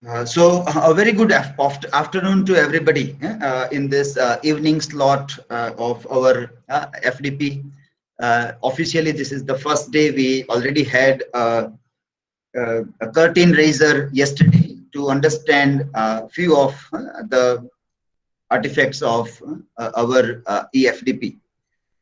A very good afternoon to everybody in this evening slot of our FDP. Officially, this is the first day. We already had a curtain raiser yesterday to understand a few of the artifacts of our EFDP.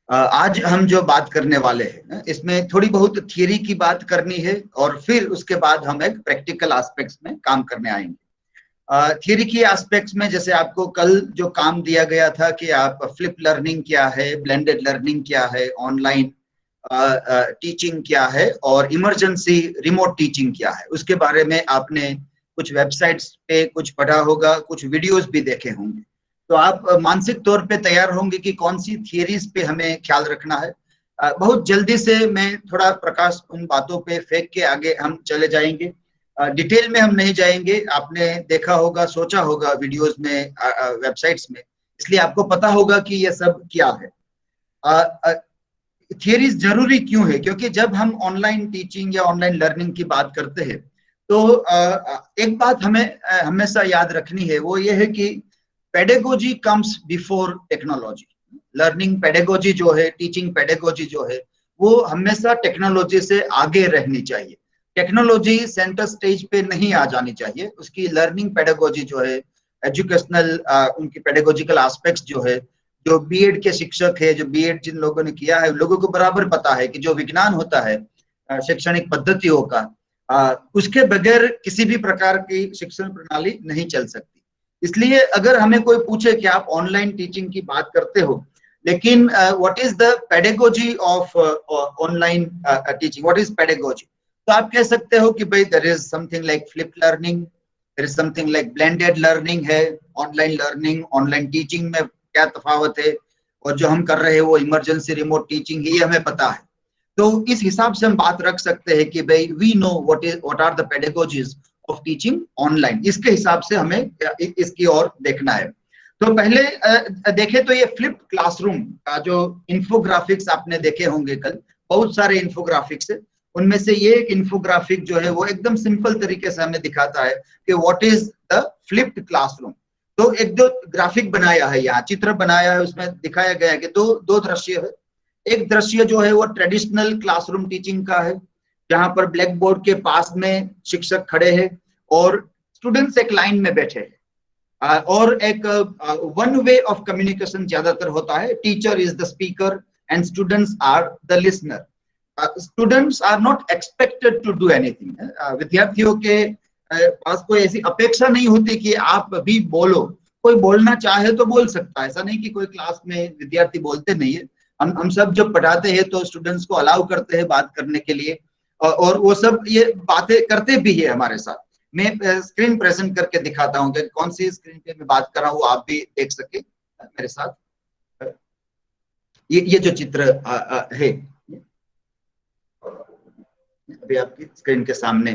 आज हम जो बात करने वाले हैं इसमें थोड़ी बहुत थियरी की बात करनी है और फिर उसके बाद हम एक प्रैक्टिकल एस्पेक्ट्स में काम करने आएंगे। थियरी की एस्पेक्ट्स में जैसे आपको कल जो काम दिया गया था कि आप फ्लिप लर्निंग क्या है, ब्लेंडेड लर्निंग क्या है, ऑनलाइन टीचिंग क्या है और इमरजेंसी रिमोट टीचिंग क्या है, उसके बारे में आपने कुछ वेबसाइट्स पे कुछ पढ़ा होगा, कुछ वीडियोस भी देखे होंगे। तो आप मानसिक तौर पे तैयार होंगे कि कौन सी थियरीज पे हमें ख्याल रखना है। बहुत जल्दी से मैं थोड़ा प्रकाश उन बातों पे फेंक के आगे हम चले जाएंगे। डिटेल में हम नहीं जाएंगे, आपने देखा होगा, सोचा होगा वीडियोस में, वेबसाइट्स में, इसलिए आपको पता होगा कि ये सब क्या है। थियरीज जरूरी क्यों है? क्योंकि जब हम ऑनलाइन टीचिंग या ऑनलाइन लर्निंग की बात करते हैं तो एक बात हमें हमेशा याद रखनी है, वो ये है कि pedagogy comes before technology. Learning pedagogy जो है, टीचिंग पेडागोजी जो है, वो हमेशा टेक्नोलॉजी से आगे रहनी चाहिए। टेक्नोलॉजी सेंटर स्टेज पे नहीं आ जानी चाहिए। उसकी लर्निंग पेडागोजी जो है, एजुकेशनल उनकी पेडागोजिकल एस्पेक्ट्स जो है, जो बीएड के शिक्षक है, जो बीएड जिन लोगों ने किया है, लोगों को बराबर पता है कि जो विज्ञान होता है शैक्षणिक पद्धतियों का, उसके बगैर किसी भी प्रकार की शिक्षण प्रणाली नहीं चल सकती। इसलिए अगर हमें कोई पूछे कि आप ऑनलाइन टीचिंग की बात करते हो, लेकिन what is the pedagogy of online teaching, what is pedagogy, तो आप कह सकते हो कि भाई there is something like flip learning, there is something like blended learning है। ऑनलाइन लर्निंग, ऑनलाइन टीचिंग में क्या तफावत है, और जो हम कर रहे हैं वो इमरजेंसी रिमोट टीचिंग है, ये हमें पता है। तो इस हिसाब से हम बात रख सकते हैं कि भाई we know what are the pedagogies of teaching online. इसके हिसाब से हमें इसकी ओर देखना है। तो पहले देखें तो ये फ्लिप क्लासरूम का जो इन्फोग्राफिक्स आपने देखे होंगे कल, बहुत सारे इन्फोग्राफिक्स है, उनमें से ये एक इन्फोग्राफिक जो है वो एकदम सिंपल तरीके से हमें दिखाता है कि what is the flipped classroom. तो एक दो ग्राफिक बनाया है, यहाँ चित्र बनाया है, उसमें दिखाया गया है कि दो दृश्य है। एक दृश्य जो है वो ट्रेडिशनल क्लासरूम टीचिंग का है, जहां पर ब्लैक बोर्ड के पास में शिक्षक खड़े हैं और स्टूडेंट्स एक लाइन में बैठे हैं, और एक वन वे ऑफ कम्युनिकेशन ज्यादातर होता है। Teacher is the speaker and students are the listener. Students are not expected to do anything. विद्यार्थियों के पास कोई ऐसी अपेक्षा नहीं होती कि आप भी बोलो। कोई बोलना चाहे तो बोल सकता है, ऐसा नहीं कि कोई क्लास में विद्यार्थी बोलते नहीं है। हम सब जब पढ़ाते हैं तो स्टूडेंट्स को अलाउ करते हैं बात करने के लिए, और वो सब ये बातें करते भी है हमारे साथ। मैं स्क्रीन प्रेजेंट करके दिखाता हूँ कि कौन सी स्क्रीन पे मैं बात कर रहा हूँ, आप भी देख सके मेरे साथ। ये जो चित्र है अभी आपकी स्क्रीन के सामने,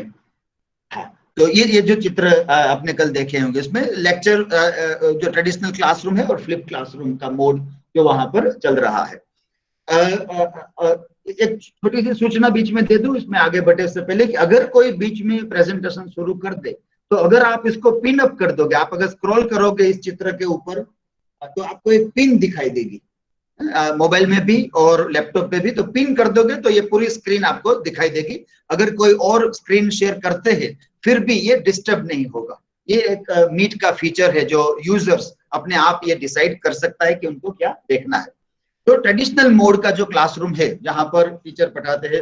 तो ये जो चित्र आपने कल देखे होंगे, इसमें लेक्चर जो ट्रेडिशनल क्लासरूम है और फ्लिप क्लासरूम का मोड जो वहां पर चल रहा है। एक छोटी सी सूचना बीच में दे दूं इसमें आगे बढ़ने से पहले कि अगर कोई बीच में प्रेजेंटेशन शुरू कर दे तो अगर आप इसको पिन अप कर दोगे, आप अगर स्क्रॉल करोगे इस चित्र के ऊपर तो आपको एक पिन दिखाई देगी, मोबाइल में भी और लैपटॉप पे भी। तो पिन कर दोगे तो ये पूरी स्क्रीन आपको दिखाई देगी। अगर कोई और स्क्रीन शेयर करते हैं फिर भी ये डिस्टर्ब नहीं होगा। ये एक मीट का फीचर है जो यूजर्स अपने आप ये डिसाइड कर सकता है कि उनको क्या देखना है। तो ट्रेडिशनल मोड का जो क्लासरूम है जहां पर टीचर पढ़ाते हैं,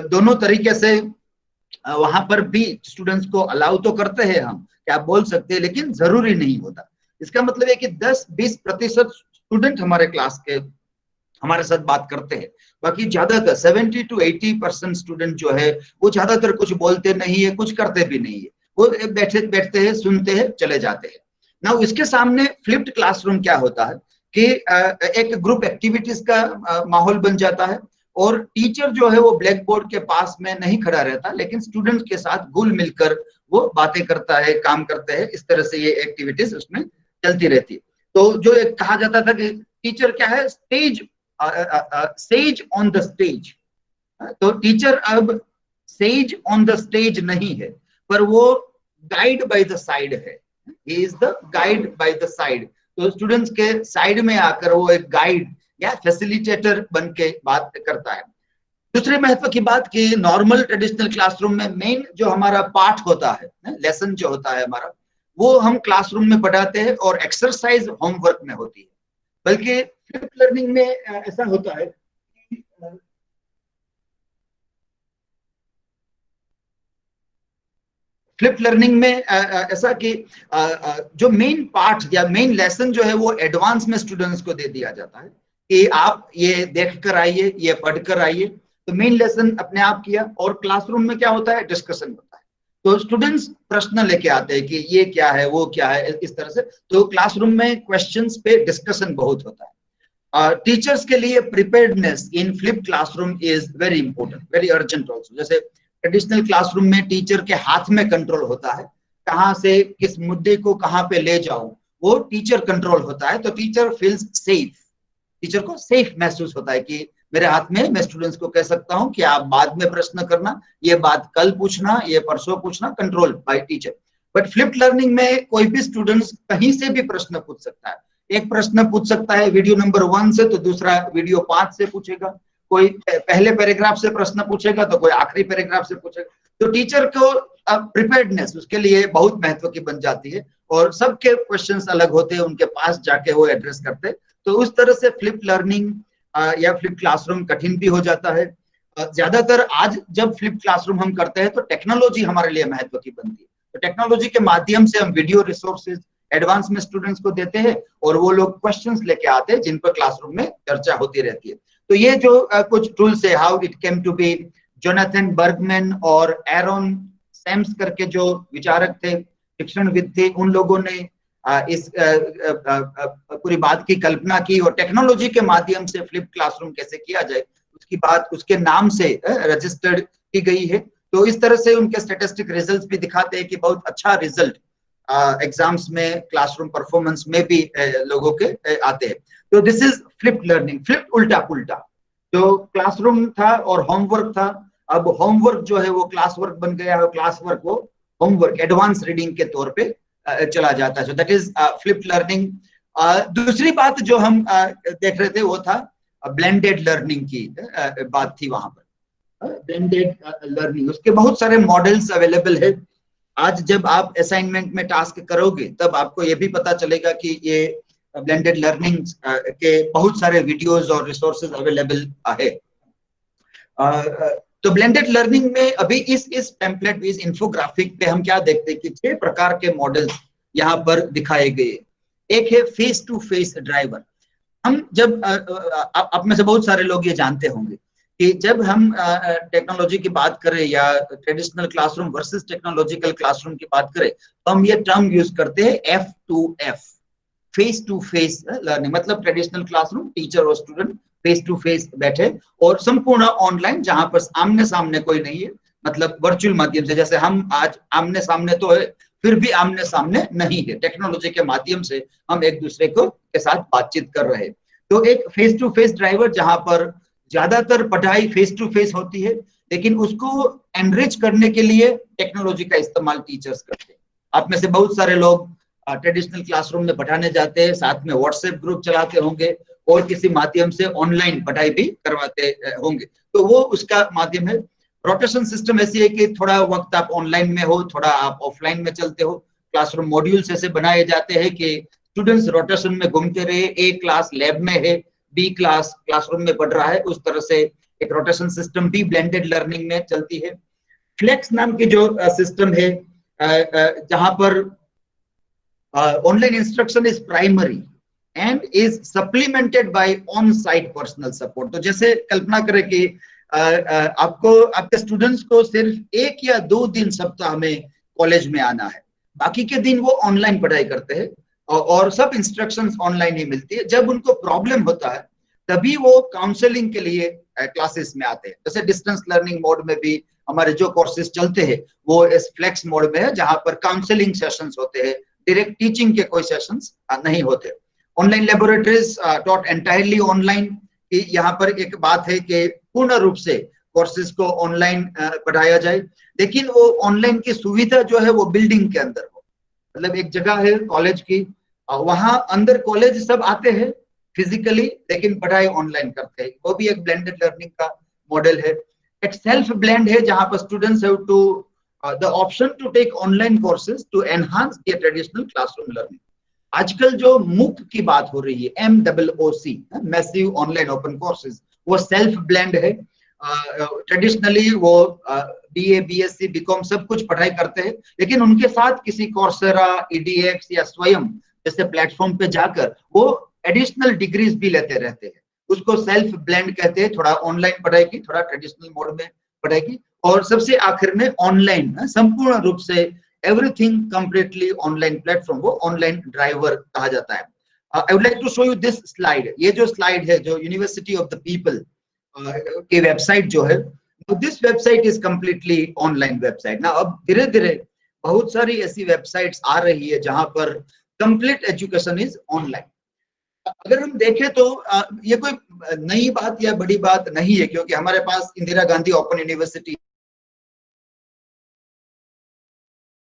दोनों तरीके से वहां पर भी स्टूडेंट्स को अलाउ तो करते हैं हम कि आप बोल सकते हैं, लेकिन जरूरी नहीं होता। इसका मतलब है कि 10-20% स्टूडेंट हमारे क्लास के हमारे साथ बात करते हैं, बाकी ज्यादातर 70-80% स्टूडेंट जो है वो ज्यादातर कुछ बोलते नहीं है, कुछ करते भी नहीं है, वो बैठते हैं, सुनते हैं, चले जाते हैं ना। इसके सामने फ्लिप्ड क्लासरूम क्या होता है कि एक ग्रुप एक्टिविटीज का माहौल बन जाता है और टीचर जो है वो ब्लैक बोर्ड के पास में नहीं खड़ा रहता, लेकिन स्टूडेंट के साथ घुल मिलकर वो बातें करता है, काम करते हैं। इस तरह से ये एक्टिविटीज उसमें चलती रहती है। तो जो एक कहा जाता था कि टीचर क्या है, stage says on the stage, तो टीचर अब सेज ऑन द स्टेज नहीं है, पर वो गाइड बाय द साइड है, he is the guide by the side. तो स्टूडेंट्स के साइड में आकर वो एक गाइड या फैसिलिटेटर बन के बात करता है। दूसरे महत्व की बात कि नॉर्मल ट्रेडिशनल क्लासरूम में मेन जो हमारा पाठ होता है, लेसन जो होता है हमारा, वो हम क्लासरूम में पढ़ाते हैं और एक्सरसाइज होमवर्क में होती है। बल्कि फ्लिप लर्निंग में ऐसा होता है कि फ्लिप लर्निंग में ऐसा कि जो मेन पार्ट या मेन लेसन जो है वो एडवांस में स्टूडेंट्स को दे दिया जाता है कि आप ये देख कर आइए, ये पढ़ कर आइए। तो मेन लेसन अपने आप किया, और क्लासरूम में क्या होता है, डिस्कशन होता है। तो स्टूडेंट्स प्रश्न लेके आते हैं कि ये क्या है, वो क्या है, इस तरह से। तो क्लासरूम में क्वेश्चंस पे डिस्कशन बहुत होता है। टीचर्स के लिए preparedness in flip classroom is very important, very urgent also. जैसे ट्रेडिशनल क्लासरूम में टीचर के हाथ में कंट्रोल होता है, कहाँ से किस मुद्दे को कहाँ पे ले जाऊं, वो टीचर कंट्रोल होता है। तो टीचर फील्स सेफ, टीचर को सेफ महसूस होता है कि मेरे हाथ में, मैं स्टूडेंट्स को कह सकता हूं कि आप बाद में प्रश्न करना, ये बात कल पूछना, ये परसों पूछना, control by teacher. But flip learning में कोई भी स्टूडेंट्स कहीं से भी प्रश्न पूछ सकता है। एक प्रश्न पूछ सकता है वीडियो नंबर 1 से, तो दूसरा वीडियो 5 से पूछेगा। कोई पहले पैराग्राफ से प्रश्न पूछेगा, तो कोई आखिरी पैराग्राफ से पूछेगा। तो टीचर को प्रिपेयर्डनेस उसके लिए बहुत महत्व की बन जाती है, और सबके क्वेश्चंस अलग होते हैं, उनके पास जाके वो एड्रेस करते हैं। तो उस तरह से फ्लिप लर्निंग या फ्लिप क्लासरूम कठिन भी हो जाता है। ज्यादातर आज जब फ्लिप क्लासरूम हम करते हैं तो टेक्नोलॉजी हमारे लिए महत्व की बनती है। तो टेक्नोलॉजी के माध्यम से हम वीडियो रिसोर्सेज एडवांस में स्टूडेंट्स को देते हैं, और वो लोग क्वेश्चंस लेके आते हैं जिन पर क्लासरूम में चर्चा होती रहती है। तो ये जो कुछ टूल्स है, how it came to be, Jonathan Bergmann और एरोन सैम्स करके जो विचारक थे, शिक्षणविद थे, उन लोगों ने इस पूरी बात की कल्पना की, और टेक्नोलॉजी के माध्यम से फ्लिप क्लासरूम कैसे किया जाए उसकी बात उसके नाम से रजिस्टर्ड की गई है। तो इस तरह से उनके स्टैटिस्टिक रिजल्ट्स भी दिखाते हैं कि बहुत अच्छा रिजल्ट एग्जाम्स में, क्लासरूम परफॉर्मेंस में भी लोगों के आते हैं। तो this is flip learning. Flip उल्टा पुल्टा, जो क्लासरूम था और होमवर्क था, अब होमवर्क जो है वो क्लास वर्क बन गया है, क्लास वर्क वो होमवर्क एडवांस रीडिंग के तौर पे चला जाता है। So that is flip learning. दूसरी बात जो हम देख रहे थे वो था ब्लेंडेड लर्निंग की बात थी वहां पर। ब्लेंडेड लर्निंग, उसके बहुत सारे मॉडल्स अवेलेबल है। आज जब आप असाइनमेंट में टास्क करोगे तब आपको ये भी पता चलेगा कि ये ब्लेंडेड लर्निंग के बहुत सारे वीडियोस और रिसोर्सेज अवेलेबल है। तो ब्लेंडेड लर्निंग में अभी इस टेम्पलेट, इस इंफोग्राफिक पे हम क्या देखते हैं कि 6 प्रकार के मॉडल्स यहाँ पर दिखाए गए। एक है फेस टू फेस ड्राइवर। हम जब आप में से बहुत सारे लोग ये जानते होंगे कि जब हम टेक्नोलॉजी की बात करें या traditional classroom versus technological classroom की बात करें, तो हम ये टर्म यूज करते हैं F2F, face to face learning. मतलब ट्रेडिशनल क्लासरूम, टीचर और स्टूडेंट फेस टू फेस बैठे, और संपूर्ण ऑनलाइन जहां पर आमने सामने कोई नहीं है, मतलब वर्चुअल माध्यम से। जैसे हम आज आमने सामने तो है, फिर भी आमने सामने नहीं है, टेक्नोलॉजी के माध्यम से हम एक दूसरे को के साथ बातचीत कर रहे हैं। तो एक फेस टू फेस ड्राइवर, जहां पर ज्यादातर पढ़ाई फेस टू फेस होती है, लेकिन उसको एनरिच करने के लिए टेक्नोलॉजी का इस्तेमाल टीचर्स करते हैं। आप में से बहुत सारे लोग ट्रेडिशनल क्लासरूम में पढ़ाने जाते हैं, साथ में व्हाट्सएप ग्रुप चलाते होंगे, और किसी माध्यम से ऑनलाइन पढ़ाई भी करवाते होंगे। तो वो उसका माध्यम है। रोटेशन सिस्टम ऐसी है कि थोड़ा वक्त आप ऑनलाइन में हो, थोड़ा आप ऑफलाइन में चलते हो। क्लासरूम मॉड्यूल्स ऐसे बनाए जाते हैं कि स्टूडेंट्स रोटेशन में घूमते रहे, ए क्लास लैब में है, बी क्लास क्लासरूम में पढ़ रहा है, उस तरह से एक रोटेशन सिस्टम भी ब्लेंडेड लर्निंग में चलती है। फ्लेक्स नाम की जो सिस्टम है, जहां पर online instruction is primary and is supplemented by on-site personal support। तो जैसे कल्पना करें कि आपको, आपके स्टूडेंट्स को सिर्फ 1 या 2 दिन सप्ताह में कॉलेज में आना है, बाकी के दिन वो ऑनलाइन पढ़ाई करते हैं, और सब इंस्ट्रक्शंस ऑनलाइन ही मिलती है। जब उनको प्रॉब्लम होता है तभी वो काउंसलिंग के लिए क्लासेस में आते हैं। जैसे डिस्टेंस लर्निंग मोड में भी हमारे जो कोर्सेज चलते हैं वो इस फ्लेक्स मोड में है, जहां पर काउंसलिंग सेशंस होते हैं, डायरेक्ट टीचिंग के कोई सेशंस नहीं होते। Online laboratories taught entirely online. यहाँ पर एक बात है कि पूर्ण रूप से कोर्सेज को ऑनलाइन पढ़ाया जाए, लेकिन वो ऑनलाइन की सुविधा जो है वो बिल्डिंग के अंदर हो। मतलब एक जगह है कॉलेज की, वहां अंदर कॉलेज सब आते हैं फिजिकली, लेकिन पढ़ाई ऑनलाइन करते हैं, वो भी एक ब्लेंडेड लर्निंग का मॉडल है। एक सेल्फ ब्लेंड है जहां पर students have to the option to take online courses to enhance their traditional classroom learning. आजकल जो मूक की बात हो रही है, MOOC, massive online open courses, वो सेल्फ ब्लेंड है। ट्रेडिशनली वो BA BSc BCom सब कुछ पढ़ाई करते हैं, लेकिन उनके साथ किसी कोर्सेरा, EDX या स्वयं जैसे प्लेटफॉर्म पे जाकर वो एडिशनल डिग्रीज भी लेते रहते हैं। उसको सेल्फ ब्लेंड कहते हैं, थोड़ा ऑनलाइन पढ़ाई की, थोड़ा ट्रेडिशनल मोड में पढ़ाई की, और सबसे आखिर में ऑनलाइन, संपूर्ण रूप से एवरीथिंग कंप्लीटली ऑनलाइन प्लेटफॉर्म, वो ऑनलाइन ड्राइवर कहा जाता है। I would like to show you this slide. ये जो स्लाइड है, जो यूनिवर्सिटी ऑफ द पीपल की वेबसाइट जो है, this website is completely online website ना। अब धीरे धीरे बहुत सारी ऐसी वेबसाइट्स आ रही है जहां पर कंप्लीट एजुकेशन इज ऑनलाइन। अगर हम देखें तो ये कोई नई बात या बड़ी बात नहीं है, क्योंकि हमारे पास इंदिरा गांधी ओपन यूनिवर्सिटी,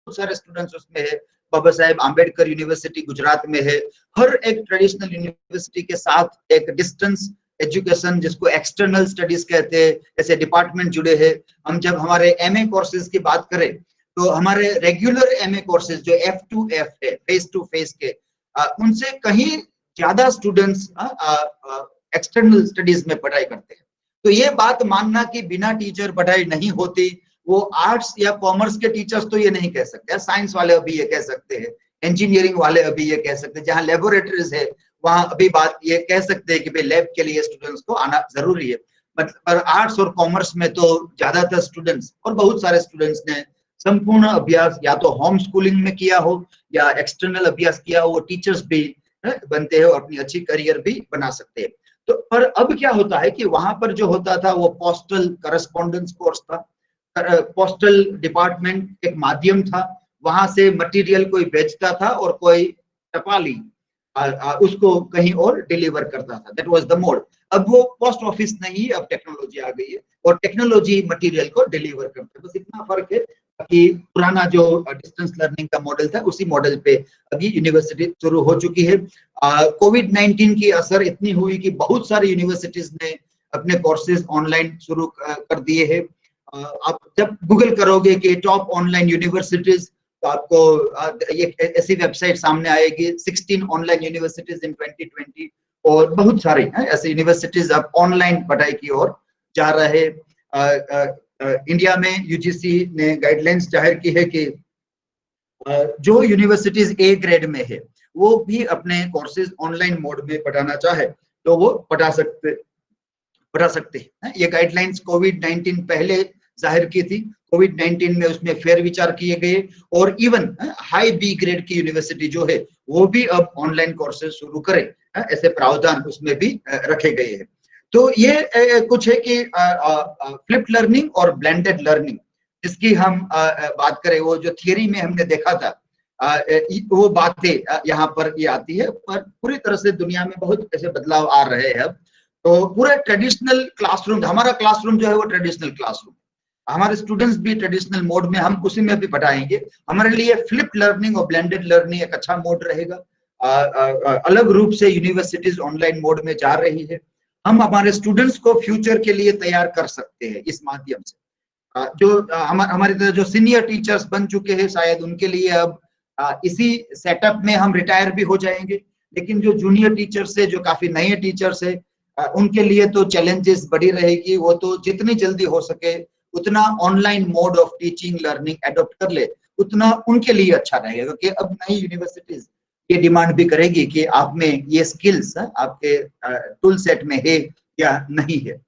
सारे स्टूडेंट्स उसमें है, बाबा साहेब आम्बेडकर यूनिवर्सिटी गुजरात में है। हर एक ट्रेडिशनल यूनिवर्सिटी के साथ एक डिस्टेंस एजुकेशन, जिसको एक्सटर्नल स्टडीज कहते हैं, ऐसे डिपार्टमेंट जुड़े हैं। हम जब हमारे MA कोर्सेज की बात करें तो हमारे रेगुलर MA कोर्सेज जो F2F है, फेस टू फेस के, उनसे कहीं ज्यादा स्टूडेंट्स एक्सटर्नल स्टडीज में पढ़ाई करते हैं। तो ये बात मानना कि बिना टीचर पढ़ाई नहीं होती, वो आर्ट्स या कॉमर्स के टीचर्स तो ये नहीं कह सकते, साइंस वाले अभी ये कह सकते हैं, इंजीनियरिंग वाले अभी ये कह सकते हैं, जहां लेबोरेटरीज है वहां अभी बात ये कह सकते हैं कि भाई लैब के लिए स्टूडेंट्स को आना जरूरी है। पर आर्ट्स और कॉमर्स में तो ज्यादातर स्टूडेंट्स और बहुत सारे स्टूडेंट्स ने संपूर्ण अभ्यास या तो होम स्कूलिंग में किया हो या एक्सटर्नल अभ्यास किया हो, वो टीचर्स भी बनते हैं और अपनी अच्छी करियर भी बना सकते हैं। तो पर अब क्या होता है कि वहां पर जो होता था वो पोस्टल करस्पॉन्डेंस कोर्स था। पोस्टल डिपार्टमेंट एक माध्यम था, वहां से मटेरियल कोई बेचता था और कोई टपाली उसको कहीं और डिलीवर करता था। That was the mode. अब वो पोस्ट ऑफिस नहीं, अब टेक्नोलॉजी आ गई है और टेक्नोलॉजी मटेरियल को डिलीवर करता है। बस इतना फर्क है कि पुराना जो डिस्टेंस लर्निंग का मॉडल था उसी मॉडल पे अभी यूनिवर्सिटी शुरू हो चुकी है। कोविड-19 की असर इतनी हुई कि बहुत सारी यूनिवर्सिटीज ने अपने कोर्सेज ऑनलाइन शुरू कर दिए हैं। आप जब गूगल करोगे कि टॉप ऑनलाइन यूनिवर्सिटीज, तो आपको ये ऐसी वेबसाइट सामने आएगी, 16 ऑनलाइन यूनिवर्सिटीज इन 2020, और बहुत सारी ऐसे यूनिवर्सिटीज अब ऑनलाइन पढ़ाई की ओर जा रहे हैं। इंडिया में UGC ने गाइडलाइंस जाहिर की है कि जो यूनिवर्सिटीज A ग्रेड में है वो भी अपने कोर्सेज ऑनलाइन मोड में पढ़ाना चाहे तो वो पढ़ा सकते हैं। ये गाइडलाइंस कोविड-19 पहले जाहिर की थी, कोविड-19 में उसमें फेर विचार किए गए और इवन हाई B ग्रेड की यूनिवर्सिटी जो है वो भी अब ऑनलाइन कोर्सेज शुरू करे, ऐसे प्रावधान उसमें भी रखे गए हैं। तो ये कुछ है कि फ्लिप्ड लर्निंग और ब्लेंडेड लर्निंग, जिसकी हम बात करें, वो जो थियरी में हमने देखा था वो बातें यहाँ पर ये आती है, पर पूरी तरह से दुनिया में बहुत ऐसे बदलाव आ रहे हैं अब। तो पूरा ट्रेडिशनल क्लासरूम, हमारा क्लासरूम जो है वो ट्रेडिशनल क्लासरूम, हमारे स्टूडेंट्स भी ट्रेडिशनल मोड में, हम उसी में भी पढ़ाएंगे। हमारे लिए फ्लिप लर्निंग और ब्लेंडेड लर्निंग एक अच्छा मोड रहेगा। अलग रूप से यूनिवर्सिटीज ऑनलाइन मोड में जा रही है, हम हमारे स्टूडेंट्स को फ्यूचर के लिए तैयार कर सकते हैं इस माध्यम से। जो हमारे तरह जो सीनियर टीचर्स बन चुके हैं शायद उनके लिए अब इसी सेटअप में हम रिटायर भी हो जाएंगे, लेकिन जो जूनियर टीचर्स है, जो काफी नए टीचर्स है, उनके लिए तो चैलेंजेस बढ़ी रहेगी। वो तो जितनी जल्दी हो सके उतना online mode of teaching learning adopt कर ले, उतना उनके लिए अच्छा रहेगा, क्योंकि अब नई यूनिवर्सिटीज ये डिमांड भी करेगी कि आप में ये स्किल्स आपके टूल सेट में है या नहीं है।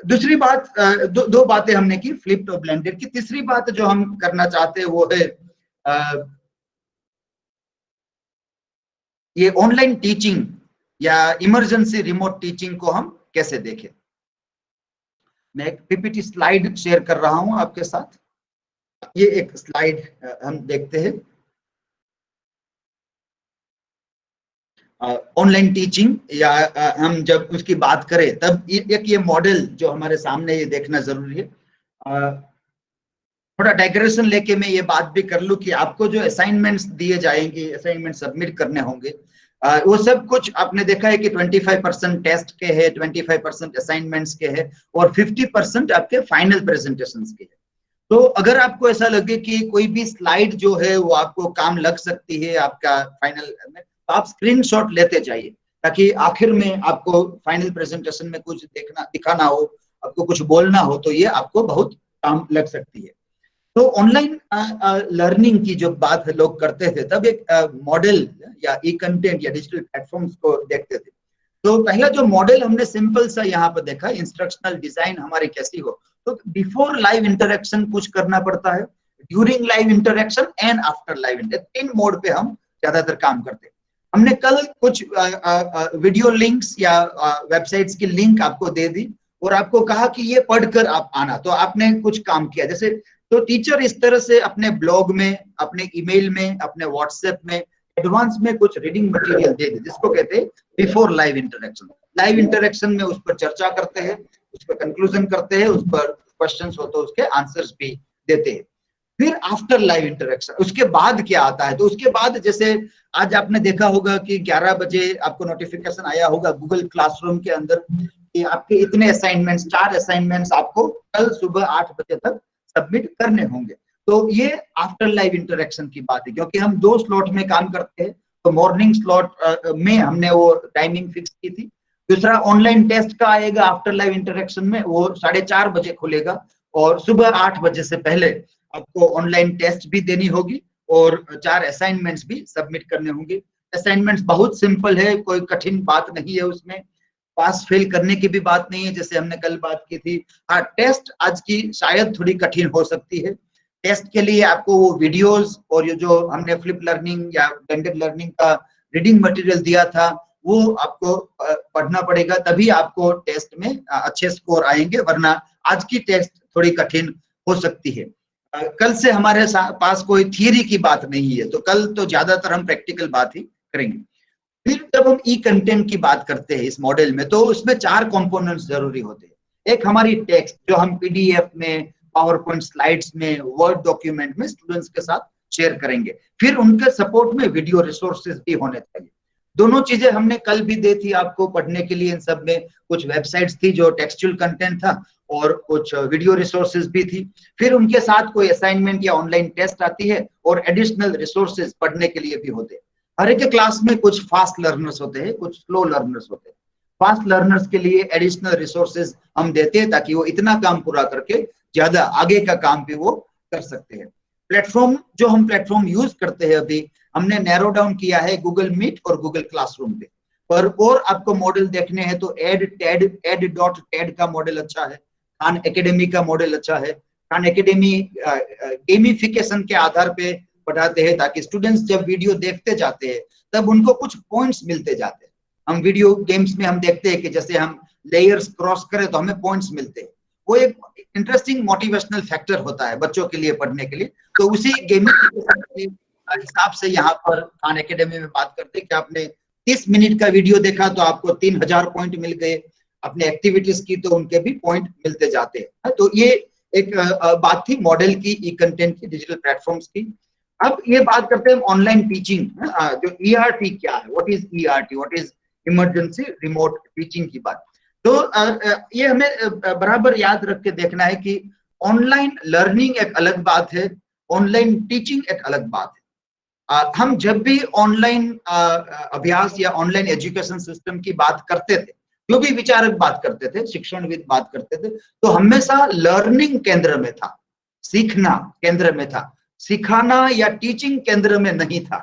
दूसरी बात, दो बातें हमने की, फ्लिप्ड और ब्लेंडेड की। तीसरी बात जो हम करना चाहते हैं वो है ये ऑनलाइन टीचिंग या इमरजेंसी रिमोट टीचिंग को हम कैसे देखें। मैं एक PPT स्लाइड शेयर कर रहा हूं आपके साथ। ये एक स्लाइड हम देखते हैं। ऑनलाइन टीचिंग या हम जब उसकी बात करें तब एक ये मॉडल जो हमारे सामने ये देखना जरूरी है। थोड़ा डाइग्रेशन लेके मैं ये बात भी कर लूं कि आपको जो असाइनमेंट्स दिए जाएंगे, असाइनमेंट सबमिट करने होंगे, वो सब कुछ आपने देखा है कि 25% टेस्ट के है, 25% असाइनमेंट्स के है और 50% आपके फाइनल प्रेजेंटेशंस के है। तो अगर आपको ऐसा लगे कि कोई भी स्लाइड जो है वो आपको काम लग सकती है आपका फाइनल में, तो आप स्क्रीनशॉट लेते जाइए ताकि आखिर में आपको फाइनल प्रेजेंटेशन में कुछ दिखाना हो, आपको कुछ बोलना हो तो ये आपको बहुत काम लग सकती है। तो ऑनलाइन लर्निंग की जो बात लोग करते थे तब एक मॉडल या ई कंटेंट या डिजिटल प्लेटफॉर्म्स को देखते थे। तो पहला जो मॉडल हमने सिंपल सा यहाँ पर देखा, इंस्ट्रक्शनल डिजाइन हमारी कैसी हो। तो बिफोर लाइव इंटरेक्शन कुछ करना पड़ता है, during live interaction and after live interaction, 3 mode पे हम ज्यादातर काम करते हैं। हमने कल कुछ वीडियो लिंक्स या वेबसाइट्स की लिंक आपको दे दी और आपको कहा कि ये पढ़कर आप आना, तो आपने कुछ काम किया। जैसे तो टीचर इस तरह से अपने ब्लॉग में, अपने ईमेल में, अपने व्हाट्सएप में एडवांस में कुछ रीडिंग मटेरियल दे दे, जिसको कहते हैं before live interaction. Live interaction में उस पर चर्चा करते हैं, उस पर कंक्लूजन करते हैं, उस पर क्वेश्चंस हो तो उसके आंसर्स भी देते हैं। फिर आफ्टर लाइव इंटरेक्शन, उसके बाद क्या आता है? तो उसके बाद जैसे आज आपने देखा होगा कि 11 बजे आपको नोटिफिकेशन आया होगा गूगल क्लासरूम के अंदर कि आपके इतने असाइनमेंट्स, 4 असाइनमेंट्स आपको कल सुबह 8 बजे तक सबमिट करने होंगे। तो ये आफ्टर लाइव इंटरेक्शन की बात है, क्योंकि हम 2 स्लॉट में काम करते हैं। तो मॉर्निंग स्लॉट में हमने वो टाइमिंग फिक्स की थी। दूसरा ऑनलाइन टेस्ट का आएगा आफ्टर लाइव इंटरेक्शन में, वो 4:30 बजे खुलेगा और सुबह 8 बजे से पहले आपको ऑनलाइन टेस्ट भी देनी होगी और 4 असाइनमेंट्स भी सबमिट करने होंगे। असाइनमेंट्स बहुत सिंपल है, कोई कठिन बात नहीं है उसमें, पास फेल करने की भी बात नहीं है जैसे हमने कल बात की थी। हाँ, टेस्ट आज की शायद थोड़ी कठिन हो सकती है। टेस्ट के लिए आपको वो वीडियोस और ये जो हमने फ्लिप लर्निंग या ब्लेंडेड लर्निंग का रीडिंग मटेरियल दिया था वो आपको पढ़ना पड़ेगा, तभी आपको टेस्ट में अच्छे स्कोर आएंगे, वरना आज की टेस्ट थोड़ी कठिन हो सकती है। कल से हमारे पास कोई थियरी की बात नहीं है, तो कल तो ज्यादातर हम प्रैक्टिकल बात ही करेंगे। फिर जब हम ई कंटेंट की बात करते हैं इस मॉडल में, तो उसमें 4 कंपोनेंट्स जरूरी होते हैं। एक हमारी टेक्स्ट जो हम पीडीएफ में, पावर पॉइंट स्लाइड्स में, वर्ड डॉक्यूमेंट में स्टूडेंट्स के साथ शेयर करेंगे। फिर उनके सपोर्ट में वीडियो रिसोर्सेज भी होने चाहिए। दोनों चीजें हमने कल भी दी थी आपको पढ़ने के लिए। इन सब में कुछ वेबसाइट्स थी जो टेक्सचुअल कंटेंट था और कुछ वीडियो रिसोर्सेज भी थी। फिर उनके साथ कोई असाइनमेंट या ऑनलाइन टेस्ट आती है और एडिशनल रिसोर्सेज पढ़ने के लिए भी होते हैं। हर एक क्लास में कुछ फास्ट लर्नर्स होते हैं, कुछ स्लो लर्नर्स होते हैं। फास्ट लर्नर्स के लिए एडिशनल रिसोर्सेज हम देते हैं ताकि वो इतना काम पूरा करके ज्यादा आगे का काम भी वो कर सकते हैं। प्लेटफॉर्म जो हम प्लेटफॉर्म यूज करते हैं अभी हमने नैरो डाउन किया है गूगल मीट और गूगल क्लासरूम पे। पर और आपको मॉडल देखने हैं तो ed.ted का मॉडल अच्छा है, खान एकेडमी का मॉडल अच्छा है। खान एकेडमी गेमिफिकेशन के आधार पे पढ़ाते हैं ताकि स्टूडेंट्स जब वीडियो देखते जाते हैं तब उनको कुछ पॉइंट्स मिलते जाते हैं। हम वीडियो गेम्स में हम देखते हैं कि जैसे हम लेयर्स क्रॉस करें तो हमें पॉइंट्स मिलते हैं, वो एक इंटरेस्टिंग मोटिवेशनल फैक्टर होता है बच्चों के लिए पढ़ने के लिए। तो उसी गेमिफिकेशन के हिसाब से यहाँ पर खान एकेडमी में बात करते हैं कि आपने 30 मिनट का वीडियो देखा तो आपको 3000 पॉइंट मिल गए, अपने एक्टिविटीज की तो उनके भी पॉइंट मिलते जाते हैं। तो ये एक बात थी मॉडल की, ई कंटेंट की, डिजिटल प्लेटफॉर्म्स की। अब ये बात करते हैं ऑनलाइन टीचिंग, जो ईआरटी क्या है, what is ERT, what is emergency remote teaching की बात। तो ये हमें बराबर याद रख के देखना है कि ऑनलाइन लर्निंग एक अलग बात है, ऑनलाइन टीचिंग एक अलग बात है। हम जब भी ऑनलाइन अभ्यास या ऑनलाइन एजुकेशन सिस्टम की बात करते थे, जो भी विचारक बात करते थे, शिक्षणविद बात करते थे, तो हमेशा लर्निंग केंद्र में था, सीखना केंद्र में था, सिखाना या टीचिंग केंद्र में नहीं था।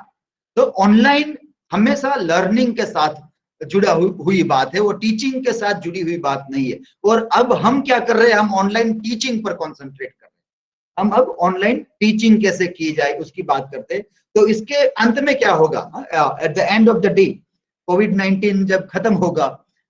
तो ऑनलाइन हमेशा लर्निंग के साथ जुड़ा हुई बात है, वो टीचिंग के साथ जुड़ी हुई बात नहीं है। और अब हम क्या कर रहे हैं, हम ऑनलाइन टीचिंग पर कॉन्सेंट्रेट कर रहे हैं। हम अब ऑनलाइन टीचिंग कैसे की जाए उसकी बात करते हैं। तो इसके अंत में क्या होगा, at the end of the day कोविड-19 जब खत्म होगा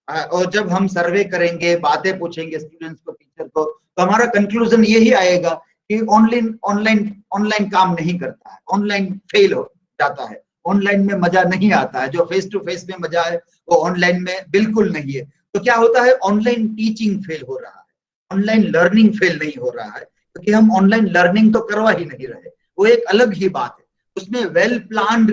और जब हम सर्वे करेंगे, बातें पूछेंगे स्टूडेंट्स को, टीचर को, तो हमारा कंक्लूजन यही आएगा कि ऑनलाइन ऑनलाइन ऑनलाइन काम नहीं करता है, ऑनलाइन फेल हो जाता है, ऑनलाइन में मजा नहीं आता है, जो फेस टू फेस में मजा है वो ऑनलाइन में बिल्कुल नहीं है। तो क्या होता है, ऑनलाइन टीचिंग फेल हो रहा है, ऑनलाइन लर्निंग फेल नहीं हो रहा है, क्योंकि हम ऑनलाइन लर्निंग तो करवा ही नहीं रहे, वो एक अलग ही बात है। उसमें वेल प्लान्ड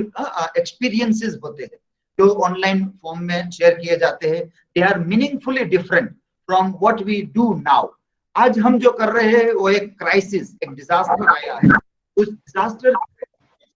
एक्सपीरियंसेस होते हैं जो ऑनलाइन फॉर्म में शेयर किए जाते हैं, they are meaningfully different from what we do now. आज हम जो कर रहे हैं वो एक क्राइसिस, एक डिजास्टर आया है, उस डिजास्टर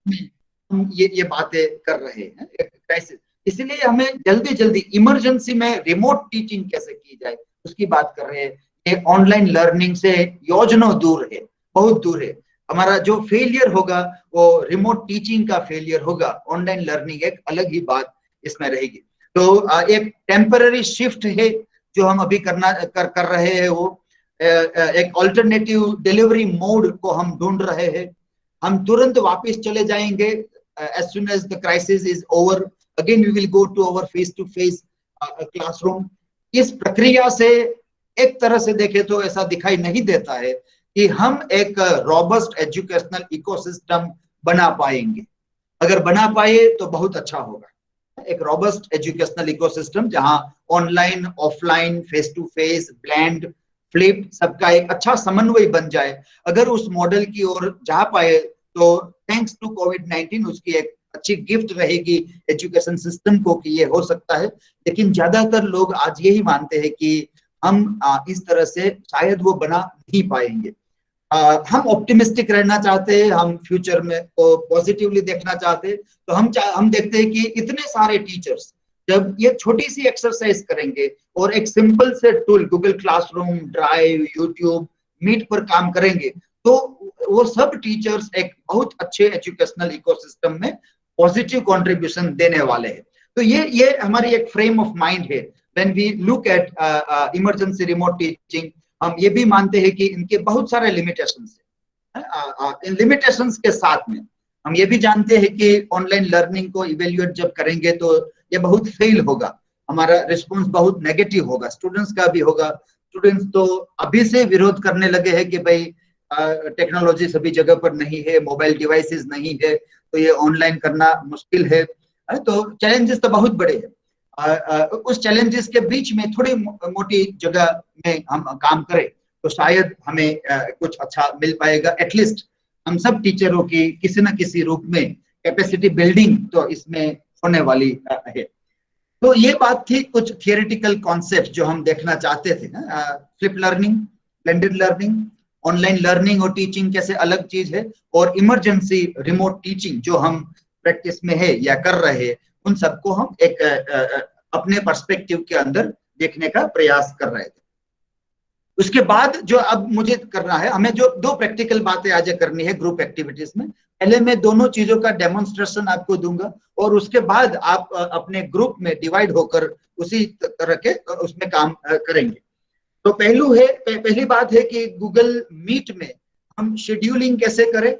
में हम ये बातें कर रहे हैं, एक क्राइसिस। इसलिए हमें जल्दी जल्दी इमरजेंसी में रिमोट टीचिंग कैसे की जाए उसकी बात कर रहे हैं। ये ऑनलाइन लर्निंग से योजनों दूर है, बहुत दूर है। हमारा जो फेलियर होगा वो रिमोट टीचिंग का फेलियर होगा, ऑनलाइन लर्निंग एक अलग ही बात इसमें रहेगी। तो एक टेम्पररी शिफ्ट है जो हम अभी कर रहे हैं, वो एक ऑल्टरनेटिव डिलीवरी मोड को हम ढूंढ रहे हैं। हम तुरंत वापस चले जाएंगे as soon as the crisis is over, again we will go to our face to face classroom। इस प्रक्रिया से एक तरह से देखें तो ऐसा दिखाई नहीं देता है कि हम एक रॉबस्ट एजुकेशनल इकोसिस्टम बना पाएंगे। अगर बना पाए तो बहुत अच्छा होगा, एक रॉबस्ट एजुकेशनल इकोसिस्टम जहां online, offline, face to face, blend, flip सबका एक अच्छा समन्वय बन जाए। अगर उस मॉडल की ओर जा पाए तो थैंक्स टू कोविड-19 उसकी एक अच्छी गिफ्ट रहेगी एजुकेशन सिस्टम को कि ये हो सकता है। लेकिन ज्यादातर लोग आज यही मानते हैं कि हम इस तरह से शायद वो बना नहीं पाएंगे। हम ऑप्टिमिस्टिक रहना चाहते हैं, हम फ्यूचर में को पॉजिटिवली देखना चाहते हैं। तो हम देखते हैं कि इतने सारे टीचर्स जब ये छोटी सी एक्सरसाइज करेंगे और एक सिंपल से tool Google classroom, drive, YouTube, Meet पर काम करेंगे, तो वो सब टीचर्स एक बहुत अच्छे एजुकेशनल इकोसिस्टम में पॉजिटिव कंट्रीब्यूशन देने वाले हैं। तो ये हमारी एक फ्रेम ऑफ माइंड है when we look at emergency remote teaching. हम ये भी मानते हैं कि इनके बहुत सारे लिमिटेशंस हैं। इन लिमिटेशंस के साथ में हम ये भी जानते हैं कि ऑनलाइन लर्निंग को इवेल्युएट जब करेंगे तो ये बहुत फेल होगा, हमारा रिस्पॉन्स बहुत नेगेटिव होगा, स्टूडेंट्स का भी होगा। स्टूडेंट्स तो अभी से विरोध करने लगे हैं कि भाई टेक्नोलॉजी सभी जगह पर नहीं है, मोबाइल डिवाइसेस नहीं है, तो ये ऑनलाइन करना मुश्किल है। तो चैलेंजेस तो बहुत बड़े हैं। उस चैलेंजेस के बीच में थोड़ी मोटी जगह में हम काम करें तो शायद हमें कुछ अच्छा मिल पाएगा। एटलीस्ट हम सब टीचरों की किसी न किसी रूप में कैपेसिटी बिल्डिंग तो इसमें होने वाली है। तो ये बात थी कुछ थियोरेटिकल कॉन्सेप्ट जो हम देखना चाहते थे। Flip learning, blended learning, online learning और टीचिंग कैसे अलग चीज है, और इमरजेंसी रिमोट टीचिंग जो हम प्रैक्टिस में है या कर रहे हैं, उन सबको हम एक अपने पर्सपेक्टिव के अंदर देखने का प्रयास कर रहे थे। उसके बाद जो अब मुझे करना है, हमें जो दो प्रैक्टिकल बातें आज करनी है ग्रुप एक्टिविटीज में। पहले मैं दोनों चीजों का डेमोन्स्ट्रेशन आपको दूंगा और उसके बाद आप अपने ग्रुप में डिवाइड होकर उसी तरह के उसमें काम करेंगे। तो पहली बात है कि गूगल मीट में हम शेड्यूलिंग कैसे करें,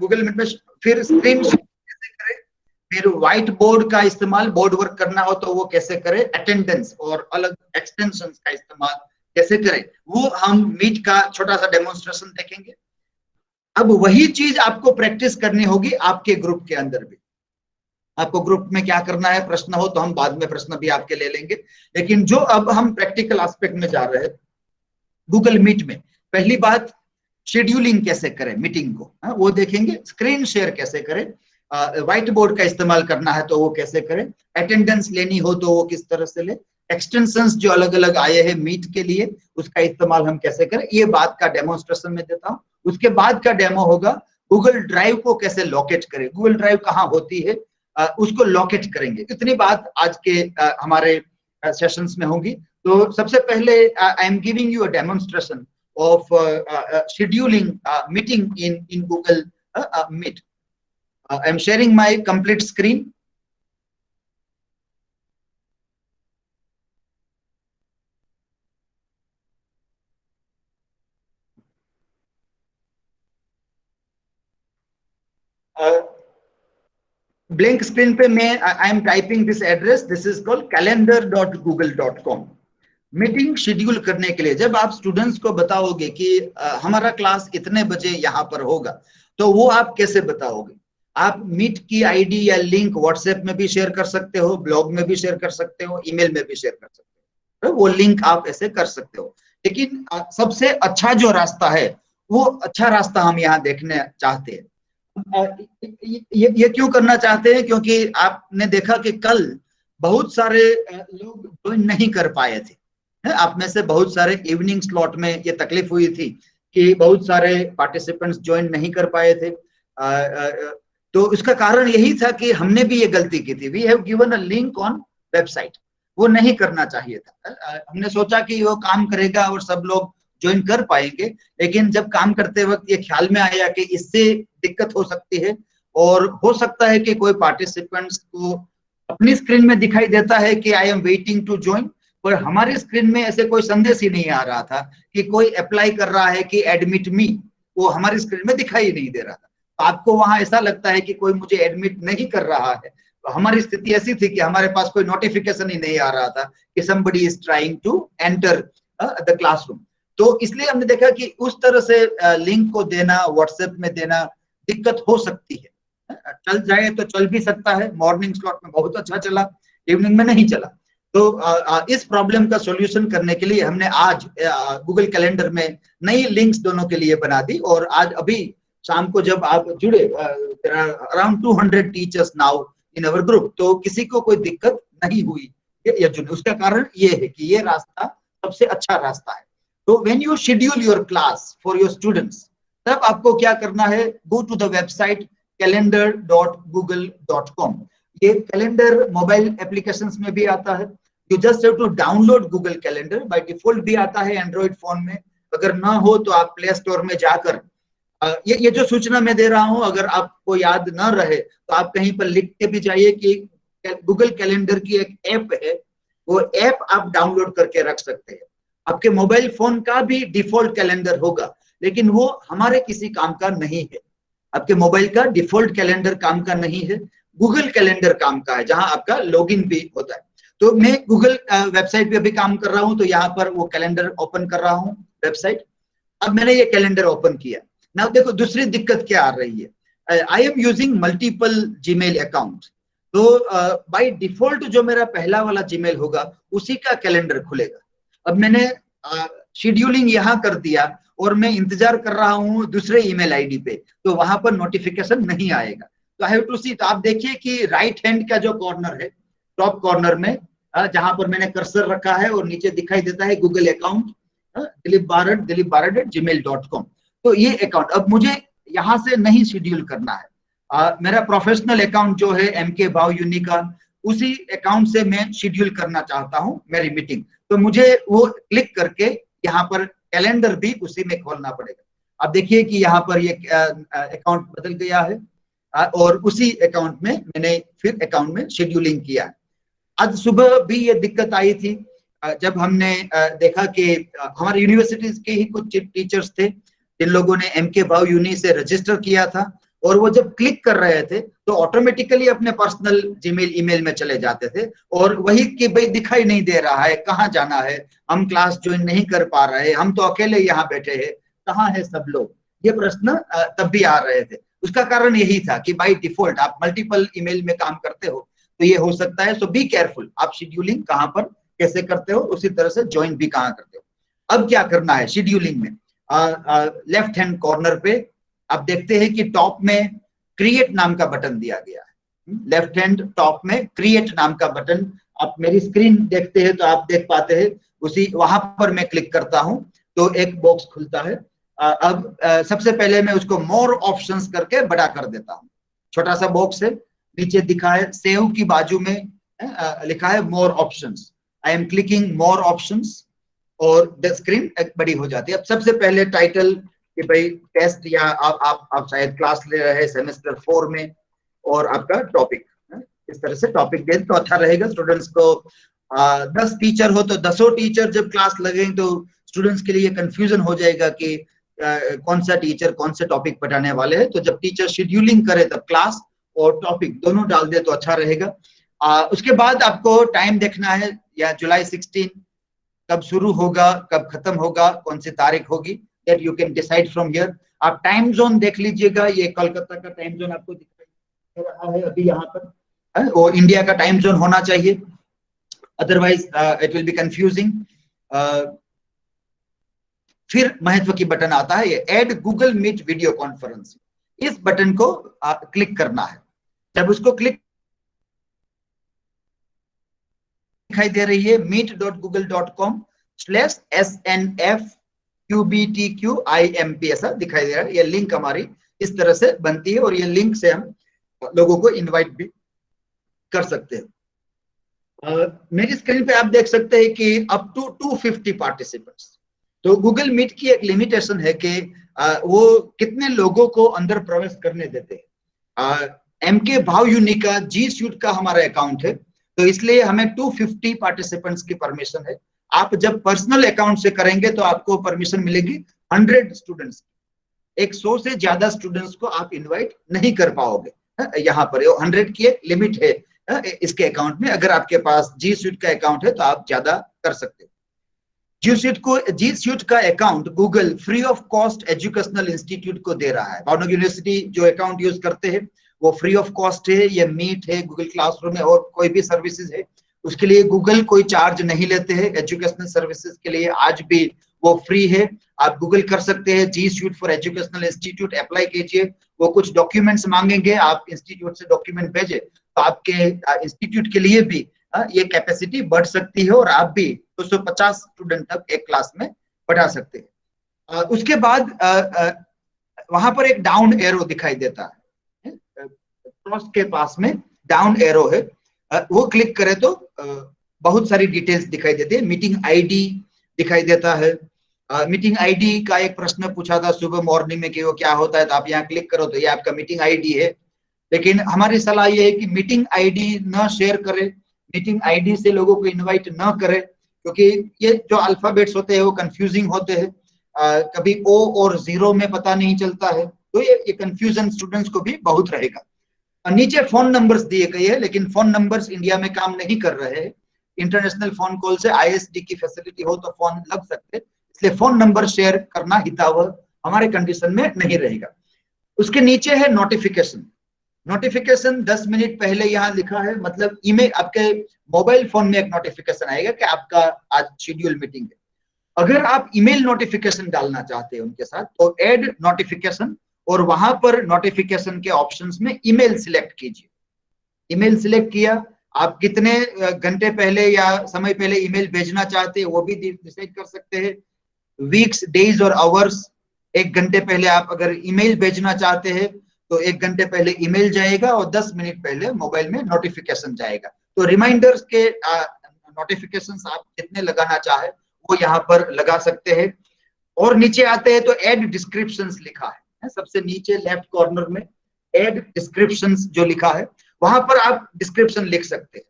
गूगल मीट में फिर स्क्रीन कैसे करें, फिर व्हाइट बोर्ड का इस्तेमाल, बोर्ड वर्क करना हो तो वो कैसे करें, अटेंडेंस और अलग एक्सटेंशंस का इस्तेमाल कैसे करें, वो हम मीट का छोटा सा डेमोन्स्ट्रेशन देखेंगे। अब वही चीज आपको प्रैक्टिस करनी होगी आपके ग्रुप के अंदर भी। आपको ग्रुप में क्या करना है, प्रश्न हो तो हम बाद में प्रश्न भी आपके ले लेंगे, लेकिन जो अब हम प्रैक्टिकल एस्पेक्ट में जा रहे हैं गूगल मीट में, पहली बात शेड्यूलिंग कैसे करें मीटिंग को, वो देखेंगे। स्क्रीन शेयर कैसे करें, व्हाइट बोर्ड का इस्तेमाल करना है तो वो कैसे करें, अटेंडेंस लेनी हो तो वो किस तरह से ले, एक्सटेंशंस जो अलग अलग आए हैं मीट के लिए उसका इस्तेमाल हम कैसे करें, ये बात का डेमोन्स्ट्रेशन में देता हूं। उसके बाद का डेमो होगा गूगल ड्राइव को कैसे लोकेट करें, गूगल ड्राइव कहाँ होती है उसको लोकेट करेंगे। इतनी बात आज के हमारे सेशंस में होगी। तो सबसे पहले I am giving you a demonstration of scheduling meeting in Google Meet. I am sharing my complete screen. Blank screen पे मैं I am typing this address, this is called calendar.google.com। Meeting schedule करने के लिए जब आप students को बताओगे कि हमारा क्लास इतने बजे यहाँ पर होगा, तो वो आप कैसे बताओगे? आप मीट की आईडी या लिंक व्हाट्सएप में भी शेयर कर सकते हो, ब्लॉग में भी शेयर कर सकते हो, ईमेल में भी शेयर कर सकते हो, वो लिंक आप ऐसे कर सकते हो। लेकिन सबसे अच्छा जो रास्ता है, वो अच्छा रास्ता हम यहाँ देखने चाहते हैं। ये क्यों करना चाहते हैं? क्योंकि आपने देखा कि कल बहुत सारे लोग ज्वाइन नहीं कर पाए थे। आप में से बहुत सारे इवनिंग स्लॉट में ये तकलीफ हुई थी कि बहुत सारे पार्टिसिपेंट्स ज्वाइन नहीं कर पाए थे। तो इसका कारण यही था कि हमने भी ये गलती की थी। We have given a link on website, वो नहीं करना चाहिए था। हमने सोचा कि वो काम करेगा और सब लोग ज्वाइन कर पाएंगे, लेकिन जब काम करते वक्त ये ख्याल में आया कि इससे दिक्कत हो सकती है, और हो सकता है कि कोई पार्टिसिपेंट्स को अपनी स्क्रीन में दिखाई देता है कि I am waiting to join, पर हमारी स्क्रीन में ऐसे कोई संदेश ही नहीं आ रहा था कि कोई अप्लाई कर रहा है कि एडमिट मी, वो हमारी स्क्रीन में दिखाई नहीं दे रहा था। तो आपको वहां ऐसा लगता है कि कोई मुझे एडमिट नहीं कर रहा है। तो हमारी स्थिति ऐसी थी कि हमारे पास कोई नोटिफिकेशन ही नहीं आ रहा था कि somebody is trying to enter the classroom। तो इसलिए हमने देखा कि उस तरह से लिंक को देना, व्हाट्सएप में देना दिक्कत हो सकती है। चल जाए तो चल भी सकता है, मॉर्निंग स्लॉट में बहुत अच्छा चला, इवनिंग में नहीं चला। तो इस प्रॉब्लम का सॉल्यूशन करने के लिए हमने आज गूगल कैलेंडर में नई लिंक्स दोनों के लिए बना दी, और आज अभी शाम को जब आप जुड़े, around 200 teachers now in our group, तो किसी को कोई दिक्कत नहीं हुई ये जुड़े। उसका कारण ये है कि ये रास्ता सबसे अच्छा रास्ता है। तो when you schedule your class for your students, तब आपको क्या करना है, go to the website calendar.google.com। ये कैलेंडर मोबाइल एप्लीकेशंस में भी आता है। You just have to download Google Calendar, by default भी आता है एंड्रॉइड फोन में। अगर ना हो तो आप प्ले स्टोर में जाकर ये जो सूचना मैं दे रहा हूं, अगर आपको याद ना रहे तो आप कहीं पर लिख के भी जाइए कि गूगल कैलेंडर की एक ऐप है, वो ऐप आप डाउनलोड करके रख सकते हैं। आपके मोबाइल फोन का भी डिफॉल्ट कैलेंडर होगा, लेकिन वो हमारे किसी काम का नहीं है। आपके मोबाइल का डिफॉल्ट कैलेंडर काम का नहीं है, गूगल कैलेंडर काम का है, जहां आपका लॉगिन भी होता है। तो मैं गूगल वेबसाइट पे भी काम कर रहा हूं, तो यहाँ पर वो कैलेंडर ओपन कर रहा हूँ वेबसाइट। अब मैंने ये कैलेंडर ओपन किया ना। देखो दूसरी दिक्कत क्या आ रही है, I am using multiple Gmail account. तो बाय डिफॉल्ट जो मेरा पहला वाला जीमेल होगा उसी का कैलेंडर खुलेगा। अब मैंने शेड्यूलिंग यहाँ कर दिया और मैं इंतजार कर रहा हूँ दूसरे ईमेल आईडी पे, तो वहां पर नोटिफिकेशन नहीं आएगा। तो आई हैव टू सी। तो आप देखिए कि राइट हैंड का जो कॉर्नर है, टॉप कॉर्नर में जहां पर मैंने कर्सर रखा है और नीचे दिखाई देता है गूगल अकाउंट, दिलीप_barat@gmail.com। तो ये अकाउंट अब मुझे यहाँ से नहीं शेड्यूल करना है। मेरा प्रोफेशनल अकाउंट जो है MK भाव यूनि का, उसी अकाउंट से मैं शेड्यूल करना चाहता हूँ मेरी मीटिंग। तो मुझे वो क्लिक करके यहाँ पर कैलेंडर भी उसी में खोलना पड़ेगा। अब देखिए कि यहाँ पर ये अकाउंट बदल गया है, और उसी अकाउंट में मैंने फिर अकाउंट में शेड्यूलिंग किया। आज सुबह भी ये दिक्कत आई थी, जब हमने देखा कि हमारे यूनिवर्सिटीज के ही कुछ टीचर्स थे जिन लोगों ने MK भाव यूनि से रजिस्टर किया था, और वो जब क्लिक कर रहे थे तो ऑटोमेटिकली अपने पर्सनल जीमेल ईमेल में चले जाते थे, और वही कि भाई दिखाई नहीं दे रहा है, कहाँ जाना है, हम क्लास ज्वाइन नहीं कर पा रहे, हम तो अकेले यहाँ बैठे हैं, कहाँ है सब लोग, ये प्रश्न तब भी आ रहे थे। उसका कारण यही था कि बाय डिफॉल्ट आप मल्टीपल ईमेल में काम करते हो, तो ये हो सकता है। सो बी केयरफुल, आप शेड्यूलिंग कहाँ पर कैसे करते हो, उसी तरह से ज्वाइन भी कहाँ करते हो। अब क्या करना है शेड्यूलिंग में, लेफ्ट हैंड कॉर्नर पे आप देखते हैं कि टॉप में क्रिएट नाम का बटन दिया गया है। लेफ्ट हैंड टॉप में क्रिएट नाम का बटन, आप मेरी स्क्रीन देखते हैं तो आप देख पाते हैं, उसी वहां पर मैं क्लिक करता हूं तो एक बॉक्स खुलता है। अब सबसे पहले मैं उसको मोर ऑप्शंस करके बड़ा कर देता हूं। छोटा सा बॉक्स है, नीचे दिखा है सेव की बाजू में लिखा है more options. I am clicking more options और द स्क्रीन बड़ी हो जाती है। अब सबसे पहले टाइटल कि भाई टेस्ट, या आप शायद क्लास ले रहे हैं सेमेस्टर 4 में, और आपका टॉपिक इस तरह से टॉपिक दे तो अच्छा रहेगा स्टूडेंट्स को। 10 टीचर हो तो 10 टीचर जब क्लास लगेंगे तो स्टूडेंट्स के लिए कंफ्यूजन हो जाएगा कि कौन सा टीचर कौन से टॉपिक पढ़ाने वाले हैं। तो जब टीचर शेड्यूलिंग करे तब क्लास और टॉपिक दोनों डाल दे तो अच्छा रहेगा। उसके बाद आपको टाइम देखना है, या जुलाई 16 कब शुरू होगा कब खत्म होगा, कौन सी तारीख होगी, that you can decide from here. आप टाइम जोन देख लीजिएगा, ये कोलकाता का टाइम जोन आपको दिखाई रहा है अभी यहाँ पर, वो इंडिया का टाइम जोन होना चाहिए, otherwise it will be confusing. फिर महत्व की बटन आता है ये add Google Meet video conferencing. इस बटन को क्लिक करना है। जब उसको क्लिक दिखाई दे रही है meet.google.com/snfqbtqimp ऐसा दिखाई दे रहा है, ये लिंक हमारी इस तरह से बनती है और ये लिंक से हम लोगों को इनवाइट भी कर सकते हैं। मेरी स्क्रीन पे आप देख सकते हैं कि अप टू 250 पार्टिसिपेंट्स। तो गूगल मीट की एक लिमिटेशन है कि वो कितने लोगों को अंदर प्रवेश करने देते हैं। MK भाव यूनिक का जी स्यूट का हमारा अकाउंट है, तो इसलिए हमें 250 पार्टिसिपेंट्स की परमिशन है। आप जब पर्सनल अकाउंट से करेंगे तो आपको परमिशन मिलेगी 100 स्टूडेंट्स। 100 से ज्यादा स्टूडेंट्स को आप इनवाइट नहीं कर पाओगे। यहाँ पर 100 की एक लिमिट है इसके अकाउंट में। अगर आपके पास जी स्यूट का अकाउंट है तो आप ज्यादा कर सकते हो। जी स्यूट का account Google free of cost educational institute को दे रहा है। भावनगर यूनिवर्सिटी जो अकाउंट यूज करते हैं वो फ्री ऑफ कॉस्ट है। ये मीट है, गूगल क्लासरूम है और कोई भी सर्विसेज है उसके लिए गूगल कोई चार्ज नहीं लेते हैं। एजुकेशनल सर्विसेज के लिए आज भी वो फ्री है। आप गूगल कर सकते हैं G suite for educational institute, apply कीजिए। वो कुछ डॉक्यूमेंट्स मांगेंगे, आप इंस्टीट्यूट से डॉक्यूमेंट भेजे तो आपके इंस्टीट्यूट के लिए भी ये कैपेसिटी बढ़ सकती है और आप भी 250 स्टूडेंट तक एक क्लास में बढ़ा सकते हैं। उसके बाद वहां पर एक डाउन एरो दिखाई देता है, क्रॉस के पास में डाउन एरो है, वो क्लिक करें तो बहुत सारी डिटेल्स दिखाई देती है। मीटिंग आईडी दिखाई देता है। मीटिंग आईडी का एक प्रश्न पूछा था सुबह मॉर्निंग में कि वो क्या होता है, तो आप यहाँ क्लिक करो तो ये आपका मीटिंग आईडी है। लेकिन हमारी सलाह ये है कि मीटिंग आईडी न शेयर करें, मीटिंग आईडी से लोगों को इनवाइट न करें, क्योंकि ये जो अल्फाबेट्स होते हैं वो कंफ्यूजिंग होते हैं। कभी ओ और जीरो में पता नहीं चलता है, तो ये कंफ्यूजन स्टूडेंट्स को भी बहुत रहेगा। नीचे फोन नंबर्स दिए गए हैं, लेकिन फोन नंबर्स इंडिया में काम नहीं कर रहे हैं। इंटरनेशनल फोन कॉल से ISD की फैसिलिटी हो तो फोन लग सकते, इसलिए फोन नंबर शेयर करना हितावह हमारे कंडीशन में नहीं रहेगा। उसके नीचे है नोटिफिकेशन। नोटिफिकेशन 10 मिनट पहले यहाँ लिखा है, मतलब ईमेल आपके मोबाइल फोन में एक नोटिफिकेशन आएगा कि आपका आज शेड्यूल मीटिंग है। अगर आप ईमेल नोटिफिकेशन डालना चाहते हैं उनके साथ तो ऐड नोटिफिकेशन, और वहां पर नोटिफिकेशन के ऑप्शंस में ईमेल सिलेक्ट कीजिए। ईमेल सिलेक्ट किया, आप कितने घंटे पहले या समय पहले ईमेल भेजना चाहते हैं वो भी डिसाइड कर सकते हैं। वीक्स, डेज और आवर्स, 1 घंटे पहले आप अगर ईमेल भेजना चाहते हैं तो 1 घंटे पहले ईमेल जाएगा और 10 मिनट पहले मोबाइल में नोटिफिकेशन जाएगा। तो रिमाइंडर्स के नोटिफिकेशंस आप जितने लगाना चाहे वो यहाँ पर लगा सकते हैं। और नीचे आते हैं तो ऐड डिस्क्रिप्शंस लिखा है, सबसे नीचे लेफ्ट कॉर्नर में ऐड डिस्क्रिप्शंस जो लिखा है वहां पर आप डिस्क्रिप्शन लिख सकते हैं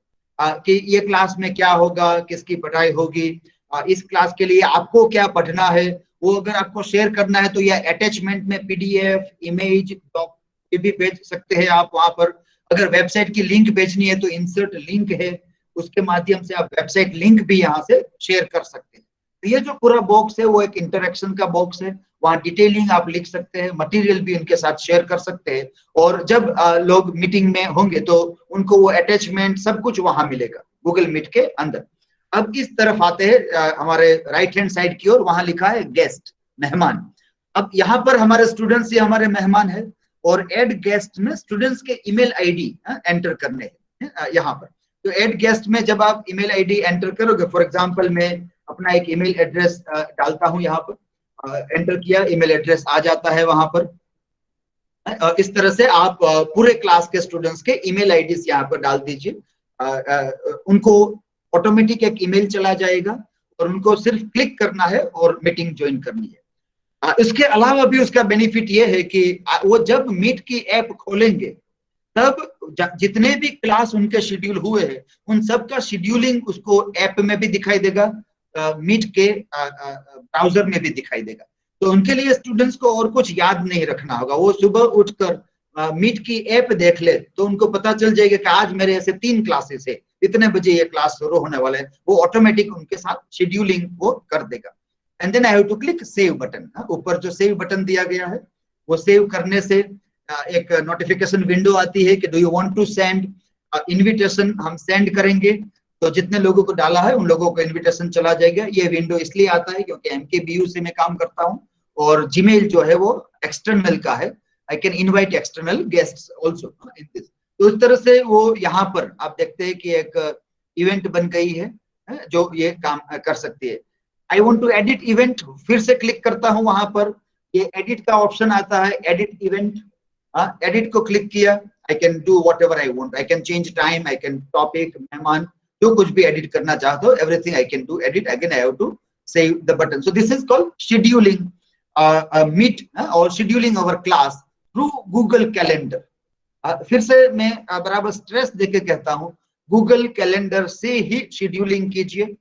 कि ये क्लास में क्या होगा, किसकी पढ़ाई होगी, इस क्लास के लिए आपको क्या पढ़ना है। वो अगर आपको शेयर करना है तो या अटैचमेंट में PDF, इमेज, डॉक भी भेज सकते हैं आप वहां पर। अगर वेबसाइट की लिंक भेजनी है तो इंसर्ट लिंक है, उसके माध्यम से आप वेबसाइट लिंक भी यहाँ से शेयर कर सकते हैं। तो ये जो पूरा बॉक्स है वो एक इंटरेक्शन का बॉक्स है, वहाँ डिटेलिंग आप लिख सकते हैं, मटेरियल भी उनके साथ शेयर कर सकते हैं। और जब लोग मीटिंग में होंगे तो उनको वो अटैचमेंट सब कुछ वहां मिलेगा गूगल मीट के अंदर। अब इस तरफ आते हैं हमारे राइट हैंड साइड की ओर, वहां लिखा है गेस्ट, मेहमान। अब यहाँ पर हमारे स्टूडेंट्स ये हमारे मेहमान है और एड गेस्ट में स्टूडेंट्स के ईमेल आईडी एंटर करने हैं यहाँ पर। तो एड गेस्ट में जब आप ईमेल आईडी एंटर करोगे, फॉर एग्जांपल मैं अपना एक ईमेल एड्रेस डालता हूँ यहाँ पर, एंटर किया, ईमेल एड्रेस आ जाता है वहां पर। इस तरह से आप पूरे क्लास के स्टूडेंट्स के ईमेल आईडी यहाँ पर डाल दीजिए। उनको ऑटोमेटिक एक ईमेल चला जाएगा और उनको सिर्फ क्लिक करना है और मीटिंग ज्वाइन करनी है। इसके अलावा भी उसका बेनिफिट ये है कि वो जब मीट की ऐप खोलेंगे तब जितने भी क्लास उनके शेड्यूल हुए हैं उन सब का शेड्यूलिंग उसको ऐप में भी दिखाई देगा, मीट के ब्राउजर में भी दिखाई देगा। तो उनके लिए स्टूडेंट्स को और कुछ याद नहीं रखना होगा, वो सुबह उठकर मीट की ऐप देख ले तो उनको पता चल जाएगा कि आज मेरे ऐसे 3 क्लासेस है, इतने बजे ये क्लास शुरू होने वाला है। वो ऑटोमेटिक उनके साथ शेड्यूलिंग वो कर देगा। And then I have to click save button. ऊपर जो सेव बटन दिया गया है वो सेव करने से एक नोटिफिकेशन विंडो आती है कि do you want to send invitation, हम सेंड करेंगे तो जितने लोगों को डाला है उन लोगों को इनविटेशन चला जाएगा। ये विंडो इसलिए आता है क्योंकि MKBU से मैं काम करता हूँ और जीमेल जो है वो एक्सटर्नल का है। I can invite external guests also in this. तो इस तरह से वो यहाँ पर आप देखते हैं कि एक इवेंट बन गई है जो ये काम कर सकती है। I want to edit event, फिर से क्लिक करता हूँ वहां पर, ये एडिट का ऑप्शन आता है, एडिट इवेंट। एडिट को क्लिक किया, I can do whatever I want, I can change time, I can topic, मेहमान, जो कुछ भी एडिट करना चाहते हो everything I can do edit. Again I have to save the button. So this is called scheduling meet और scheduling our class through Google calendar. फिर से मैं बराबर स्ट्रेस देके कहता हूँ, गूगल कैलेंडर से ही शेड्यूलिंग कीजिए,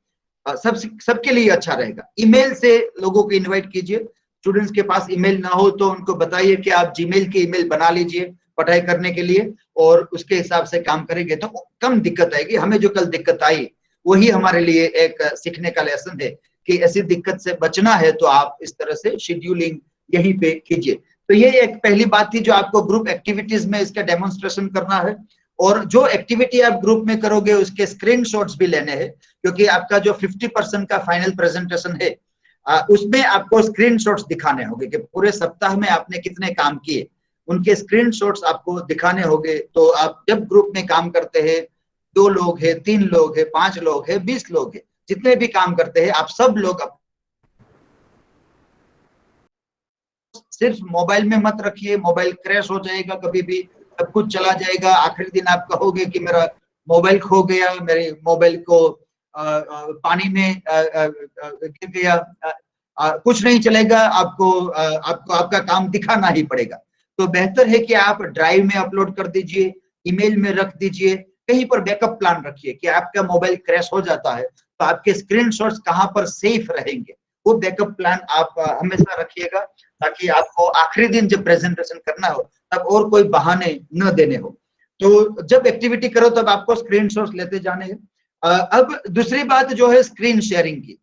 सबके लिए अच्छा रहेगा। ईमेल से लोगों को इनवाइट कीजिए, स्टूडेंट्स के पास ईमेल ना हो तो उनको बताइए कि आप जीमेल की ईमेल बना लीजिए पढ़ाई करने के लिए, और उसके हिसाब से काम करेंगे तो कम दिक्कत आएगी। हमें जो कल दिक्कत आई वही हमारे लिए एक सीखने का लेसन है कि ऐसी दिक्कत से बचना है तो आप इस तरह से शेड्यूलिंग यहीं पे कीजिए। तो ये एक पहली बात थी जो आपको ग्रुप एक्टिविटीज में इसका डेमोन्स्ट्रेशन करना है। और जो एक्टिविटी आप ग्रुप में करोगे उसके स्क्रीनशॉट्स भी लेने हैं, क्योंकि आपका जो 50% का फाइनल प्रेजेंटेशन है उसमें आपको स्क्रीनशॉट्स दिखाने होंगे कि पूरे सप्ताह में आपने कितने काम किए, उनके स्क्रीनशॉट्स आपको दिखाने होंगे। तो आप जब ग्रुप में काम करते हैं, 2 लोग हैं, 3 लोग हैं, 5 लोग हैं, 20 लोग हैं, जितने भी काम करते हैं, आप सब लोग सिर्फ मोबाइल में मत रखिए, मोबाइल क्रैश हो जाएगा, कभी भी सब कुछ चला जाएगा, आखिरी दिन आप कहोगे कि मेरा मोबाइल खो गया, मेरे मोबाइल को पानी में गिर गया, कुछ नहीं चलेगा, आपको आपका काम दिखाना ही पड़ेगा। तो बेहतर है कि आप ड्राइव में अपलोड कर दीजिए, ईमेल में रख दीजिए, कहीं पर बैकअप प्लान रखिए कि आपका मोबाइल क्रैश हो जाता है तो आपके स्क्रीनशॉट्स कहां पर सेफ रहेंगे, वो बैकअप प्लान आप हमेशा रखिएगा, ताकि आपको आखिरी दिन जब प्रेजेंटेशन करना हो तब और कोई बहाने न देने हो। तो जब एक्टिविटी करो तब आपको स्क्रीनशॉट्स लेते जाने हैं। अब दूसरी बात जो है स्क्रीन शेयरिंग की।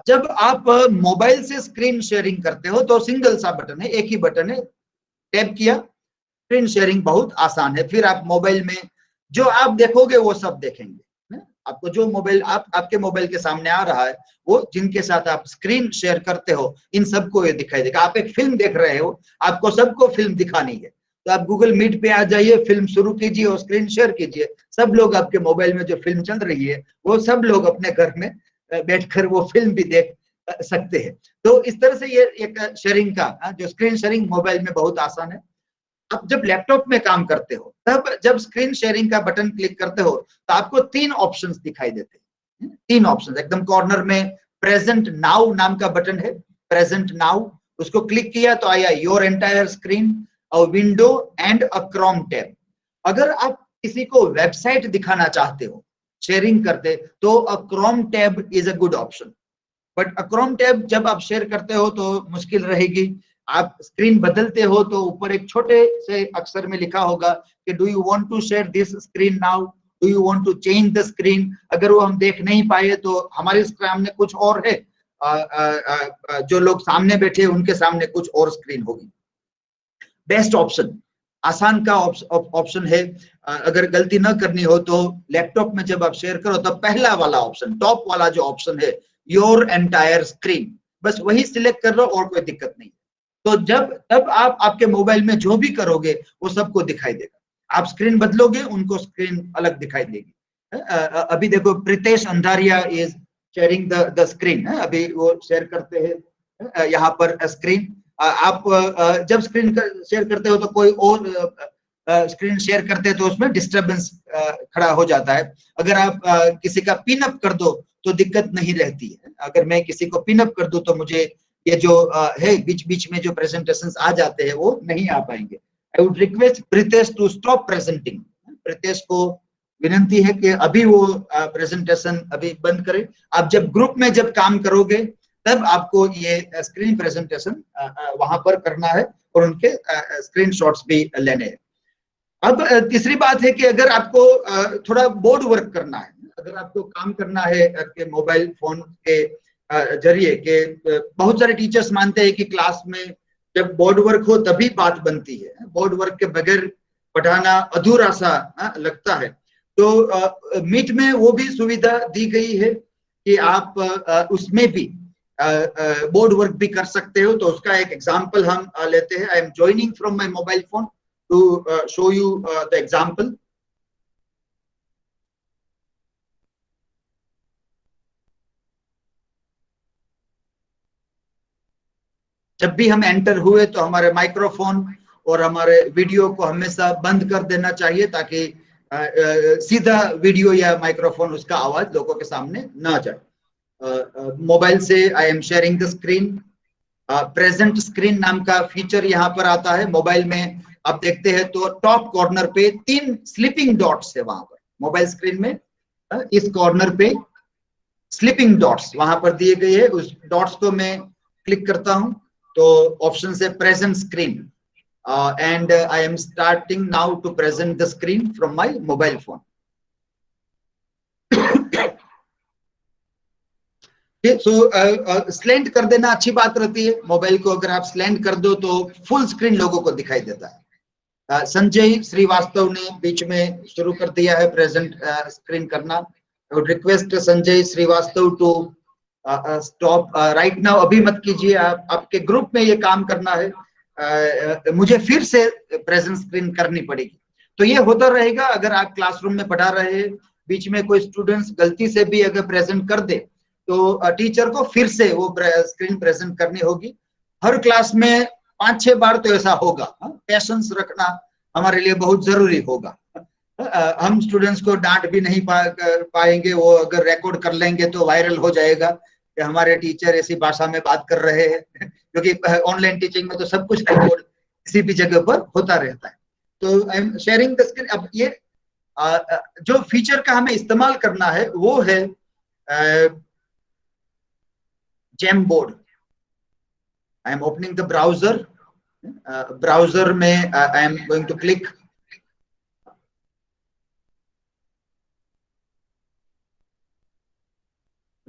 जब आप मोबाइल से स्क्रीन शेयरिंग करते हो तो सिंगल सा बटन है, एक ही बटन है, टैप किया, स्क्रीन शेयरिंग बहुत आसान है। फिर आप मोबाइल में जो आप देखोगे वो सब देखेंगे। आपको जो मोबाइल आपके मोबाइल के सामने आ रहा है, वो जिनके साथ आप स्क्रीन शेयर करते हो इन सबको ये दिखाई देगा। आप एक फिल्म देख रहे हो, आपको सबको फिल्म दिखानी है, तो आप गूगल मीट पे आ जाइए, फिल्म शुरू कीजिए और स्क्रीन शेयर कीजिए। सब लोग आपके मोबाइल में जो फिल्म चल रही है वो सब लोग अपने घर में बैठकर वो फिल्म भी देख सकते हैं। तो इस तरह से ये एक शेयरिंग का जो स्क्रीन शेयरिंग मोबाइल में बहुत आसान है। अब जब लैपटॉप में काम करते हो तब जब स्क्रीन शेयरिंग का बटन क्लिक करते हो तो आपको 3 ऑप्शंस दिखाई देते हैं। 3 ऑप्शंस एकदम कॉर्नर में प्रेजेंट नाउ नाम का बटन है, प्रेजेंट नाउ, उसको क्लिक किया तो आया your entire screen, a window and a Chrome tab. अगर आप किसी को वेबसाइट दिखाना चाहते हो शेयरिंग करते तो a Chrome tab is a good option, but a Chrome tab जब आप शेयर करते हो तो मुश्किल रहेगी। आप स्क्रीन बदलते हो तो ऊपर एक छोटे से अक्षर में लिखा होगा कि do you want to share this screen now, do you want to change the screen. अगर वो हम देख नहीं पाए तो हमारे सामने कुछ और है, जो लोग सामने बैठे उनके सामने कुछ और स्क्रीन होगी। बेस्ट ऑप्शन, आसान का ऑप्शन है। अगर गलती ना करनी हो तो लैपटॉप में जब आप शेयर करो तो पहला वाला ऑप्शन, टॉप वाला जो ऑप्शन है, योर एंटायर स्क्रीन, बस वही सिलेक्ट कर लो और कोई दिक्कत नहीं। तो तब आप आपके मोबाइल में जो भी करोगे वो सबको दिखाई देगा। आप स्क्रीन बदलोगे उनको स्क्रीन अलग दिखाई देगी। अभी देखो Pritesh Andharia is sharing the screen, अभी वो शेयर करते हैं यहाँ पर स्क्रीन। आप जब स्क्रीन शेयर करते हो तो कोई और स्क्रीन शेयर करते हैं तो उसमें डिस्टरबेंस खड़ा हो जाता है। अगर आप किसी का पिन अप कर दो तो दिक्कत नहीं रहती है। अगर मैं किसी को पिन अप कर दूं तो मुझे ये जो है बीच बीच में जो प्रेजेंटेशंस आ जाते हैं वो नहीं आ पाएंगे। I would request Pritesh to stop presenting. Pritesh को विनंती है कि अभी वो प्रेजेंटेशन अभी बंद करें। आप जब ग्रुप में जब काम करोगे तब आपको ये स्क्रीन प्रेजेंटेशन वहां पर करना है और उनके स्क्रीनशॉट्स भी लेने हैं। अब तीसरी बात है कि अगर आपको थोड़ा बोर्ड वर्क करना है, अगर आपको काम करना है आपके मोबाइल फोन के जरिए के, बहुत सारे टीचर्स मानते हैं कि क्लास में जब बोर्ड वर्क हो तभी बात बनती है, बोर्ड वर्क के बगैर पढ़ाना अधूरा सा लगता है। तो मीट में वो भी सुविधा दी गई है कि आप उसमें भी बोर्ड वर्क भी कर सकते हो। तो उसका एक एग्जांपल हम लेते हैं। I am joining from my mobile phone to show you the example. जब भी हम एंटर हुए तो हमारे माइक्रोफोन और हमारे वीडियो को हमेशा बंद कर देना चाहिए, ताकि सीधा वीडियो या माइक्रोफोन उसका आवाज लोगों के सामने ना जाए। मोबाइल से आई am sharing the screen. Present screen नाम का फीचर यहाँ पर आता है मोबाइल में। आप देखते हैं तो टॉप कॉर्नर पे 3 स्लीपिंग डॉट्स है वहां पर मोबाइल स्क्रीन में। इस कॉर्नर पे स्लीपिंग डॉट्स वहां पर दिए गए हैं। उस डॉट्स को मैं क्लिक करता हूं तो ऑप्शन से present screen, and I am starting now to present the screen from my mobile phone. So स्लैंट कर देना अच्छी बात रहती है। मोबाइल को अगर आप स्लैंट कर दो तो फुल स्क्रीन लोगों को दिखाई देता है। संजय श्रीवास्तव ने बीच में शुरू कर दिया है प्रेजेंट स्क्रीन करना। Request Sanjay Srivastava to stop right now. अभी मत कीजिए, आप आपके ग्रुप में ये काम करना है। मुझे फिर से प्रेजेंट स्क्रीन करनी पड़ेगी। तो ये होता रहेगा अगर आप क्लासरूम में पढ़ा रहे हैं, बीच में कोई स्टूडेंट्स गलती से भी अगर प्रेजेंट कर दे तो टीचर को फिर से वो स्क्रीन प्रेजेंट करनी होगी। हर क्लास में 5-6 बार तो ऐसा होगा। पेशेंस रखना हमारे लिए बहुत जरूरी होगा। हम स्टूडेंट्स को डांट भी नहीं पाएंगे। वो अगर रिकॉर्ड कर लेंगे तो वायरल हो जाएगा कि हमारे टीचर ऐसी भाषा में बात कर रहे हैं, क्योंकि ऑनलाइन टीचिंग में तो सब कुछ रिकॉर्ड किसी भी जगह पर होता रहता है। तो आई एम शेयरिंग द स्क्रीन। अब ये जो फीचर का हमें इस्तेमाल करना है वो है Jamboard. I am opening the browser. Browser में I am going to click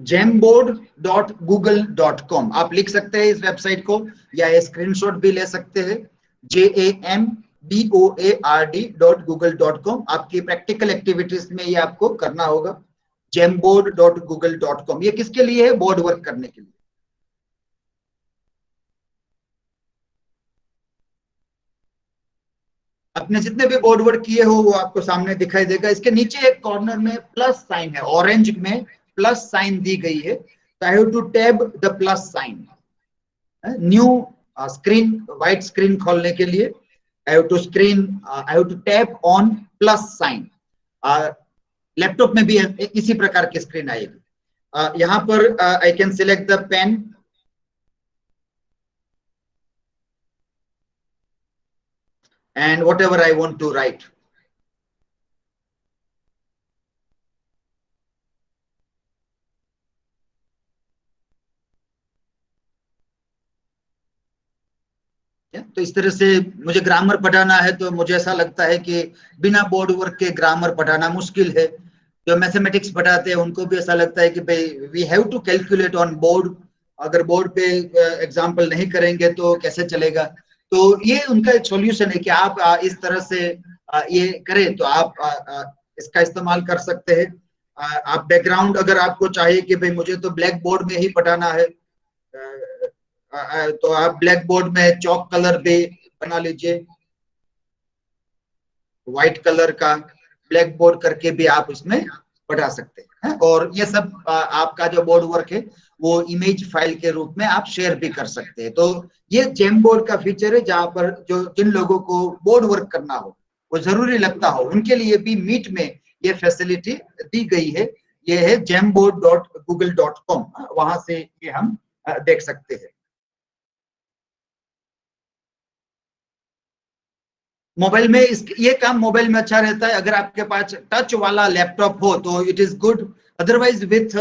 jamboard.google.com। आप लिख सकते हैं इस वेबसाइट को, या ये स्क्रीनशॉट भी ले सकते हैं। jamboard.google.com। आपकी प्रैक्टिकल एक्टिविटीज में ये आपको करना होगा। jamboard.google.com। ये किसके लिए है? बोर्ड वर्क करने के लिए। अपने जितने भी बोर्ड वर्क किए हो वो आपको सामने दिखाई देगा। इसके नीचे एक कॉर्नर में प्लस साइन है, ऑरेंज में प्लस साइन दी गई है। तो I have to tab the plus sign. New screen, white screen खोलने के लिए I have to tap on plus sign. Laptop में भी इसी प्रकार की स्क्रीन आएगी। यहाँ पर I can select the pen and whatever I want to write. तो इस तरह से मुझे ग्रामर पढ़ाना है तो मुझे ऐसा लगता है कि बिना बोर्ड वर्क के ग्रामर पढ़ाना मुश्किल है। जो मैथमेटिक्स पढ़ाते हैं उनको भी ऐसा लगता है कि भाई we have to calculate on board. अगर बोर्ड पे एग्जाम्पल नहीं करेंगे तो कैसे चलेगा। तो ये उनका एक सॉल्यूशन है कि आप इस तरह से ये करें तो आप इसका इस्तेमाल कर सकते हैं। आप बैकग्राउंड अगर आपको चाहिए कि भाई मुझे तो ब्लैक बोर्ड में ही पढ़ाना है तो आप ब्लैक बोर्ड में चौक कलर भी बना लीजिए, व्हाइट कलर का ब्लैक बोर्ड करके भी आप उसमें पढ़ा सकते हैं। और ये सब आपका जो बोर्ड वर्क है वो इमेज फाइल के रूप में आप शेयर भी कर सकते हैं। तो ये जेमबोर्ड का फीचर है जहां पर जो जिन लोगों को बोर्ड वर्क करना हो, वो जरूरी लगता हो, उनके लिए भी मीट में ये फैसिलिटी दी गई है। ये है jamboard.google.com। वहां से ये हम देख सकते हैं। मोबाइल में ये काम मोबाइल में अच्छा रहता है। अगर आपके पास टच वाला लैपटॉप हो तो it is good. Otherwise with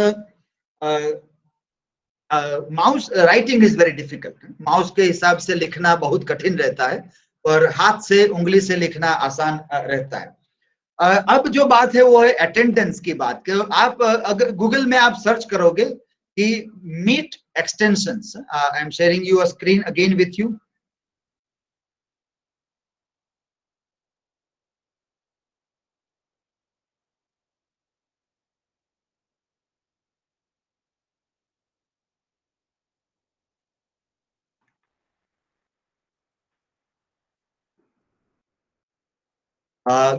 mouse writing is very difficult. Mouse के हिसाब से लिखना बहुत कठिन रहता है और हाथ से उंगली से लिखना आसान रहता है। अब जो बात है वो है अटेंडेंस की बात। आप अगर गूगल में आप सर्च करोगे कि Meet extensions, I am sharing you a screen again with you.